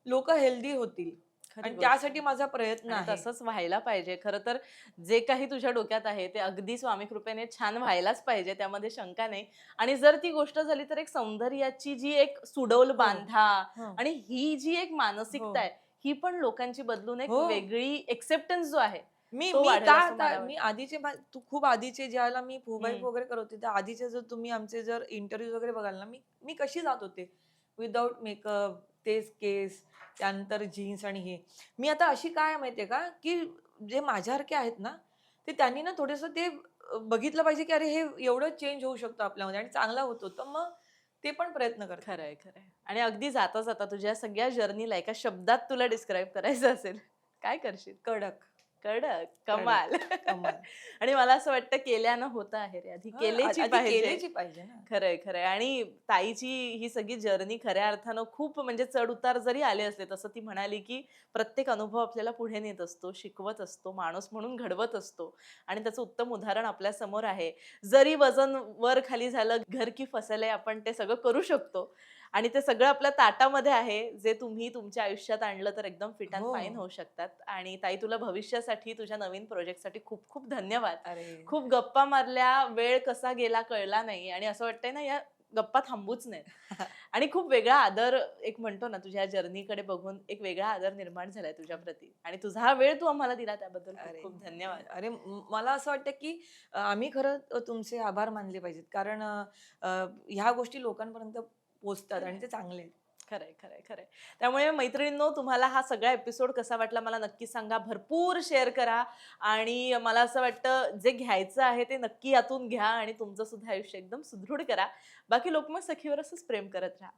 लोकं हेल्दी होतील खरी आणि गोष्ट त्यासाठी आहे. माझा प्रयत्न आणि आहे. तसंच व्हायला पाहिजे. खरं तर जे काही तुझ्या डोक्यात आहे ते अगदी स्वामी कृपेने छान व्हायलाच पाहिजे. त्यामध्ये शंका नाही. आणि जर ती गोष्ट झाली तर एक सौंदर्याची जी एक सुडौल हो, बांधा हो, आणि ही जी एक हो, मानसिकता आहे, ही पण लोकांची बदलून एक हो. वेगळी एक्सेप्टन्स जो आहे, मी तो मी वाढेल का असं का मला मी वाटतं. आधीचे तू खूप आधीचे ज्यावेळेला मी फुगाईफ हं. वगैरे करत होते, त्या आधीचे जर तुम्ही आमचे जर इंटरव्ह्यूज वगैरे बघाल ना, मी मी कशी जात होते विदाऊट मेकअप, तेच केस, त्यानंतर जीन्स आणि हे. मी आता अशी काय आहे माहिती का, की जे माझ्यासारखे आहेत ना, ते त्यांनी ना थोडंसं ते बघितलं पाहिजे, की अरे हे एवढं चेंज होऊ शकतं आपल्यामध्ये आणि चांगला होतो. तर मग ते पण प्रयत्न करते मी. खरंय, खरंय. आणि अगदी जाता-जाता तुझ्या सगळ्या जर्नीला एका शब्दात तुला डिस्क्राईब करायचं असेल, काय करशील? कडक, कडक, कडक, कमाल. कमाल. आणि मला असं वाटतं केल्यानं होतं आहे रे. आधी हां, केलेची आधी पाहिजे. केलेची पाहिजे ना. खरंय, खरंय. आणि ताईची ही सगळी जर्नी खऱ्या अर्थानं खूप म्हणजे चढ-उतार जरी आले असले, तसं ती म्हणाली, की प्रत्येक अनुभव आपल्याला पुढे नेत असतो, शिकवत असतो, माणूस म्हणून घडवत असतो. आणि त्याचं उत्तम उदाहरण आपल्यासमोर आहे. जरी वजन वर-खाली झालं, घर की फसल है, आपण ते सगळं करू शकतो. आणि ते सगळं आपल्या ताटामध्ये आहे, जे तुम्ही तुमच्या आयुष्यात आणलं तर एकदम फिट अँड हो. फाईन होऊ शकतात. आणि ताई तुला भविष्यासाठी, तुझ्या नवीन प्रोजेक्टसाठी खूप खूप धन्यवाद. अरे! खूप गप्पा मारल्या, वेळ कसा गेला कळला नाही आणि असं वाटतंय ना या गप्पा थांबूच नयेत. आणि खूप वेगळा आदर एक म्हणतो ना तुझ्या जर्नीकडे बघून एक वेगळा आदर निर्माण झालाय तुझ्याप्रती आणि तुझा हा वेळ तू आम्हाला दिला त्याबद्दल खूप अरे! खूप धन्यवाद. अरे मला असं वाटतं, की आम्ही खरं तुमचे आभार मानले पाहिजेत. कारण अ, ह्या गोष्टी लोकांपर्यंत पोहोचतात आणि खरंय. ते चांगले आहेत. खरंय, खरंय, खरंय. त्यामुळे मैत्रिणींनो तुम्हाला हा सगळा एपिसोड कसा वाटला मला नक्की सांगा. भरपूर शेअर करा आणि मला असं वाटतं जे घ्यायचं आहे ते नक्की यातून घ्या आणि तुमचं सुद्धा आयुष्य एकदम सुदृढ करा. बाकी लोकमत सखीवर असंच प्रेम करत राहा.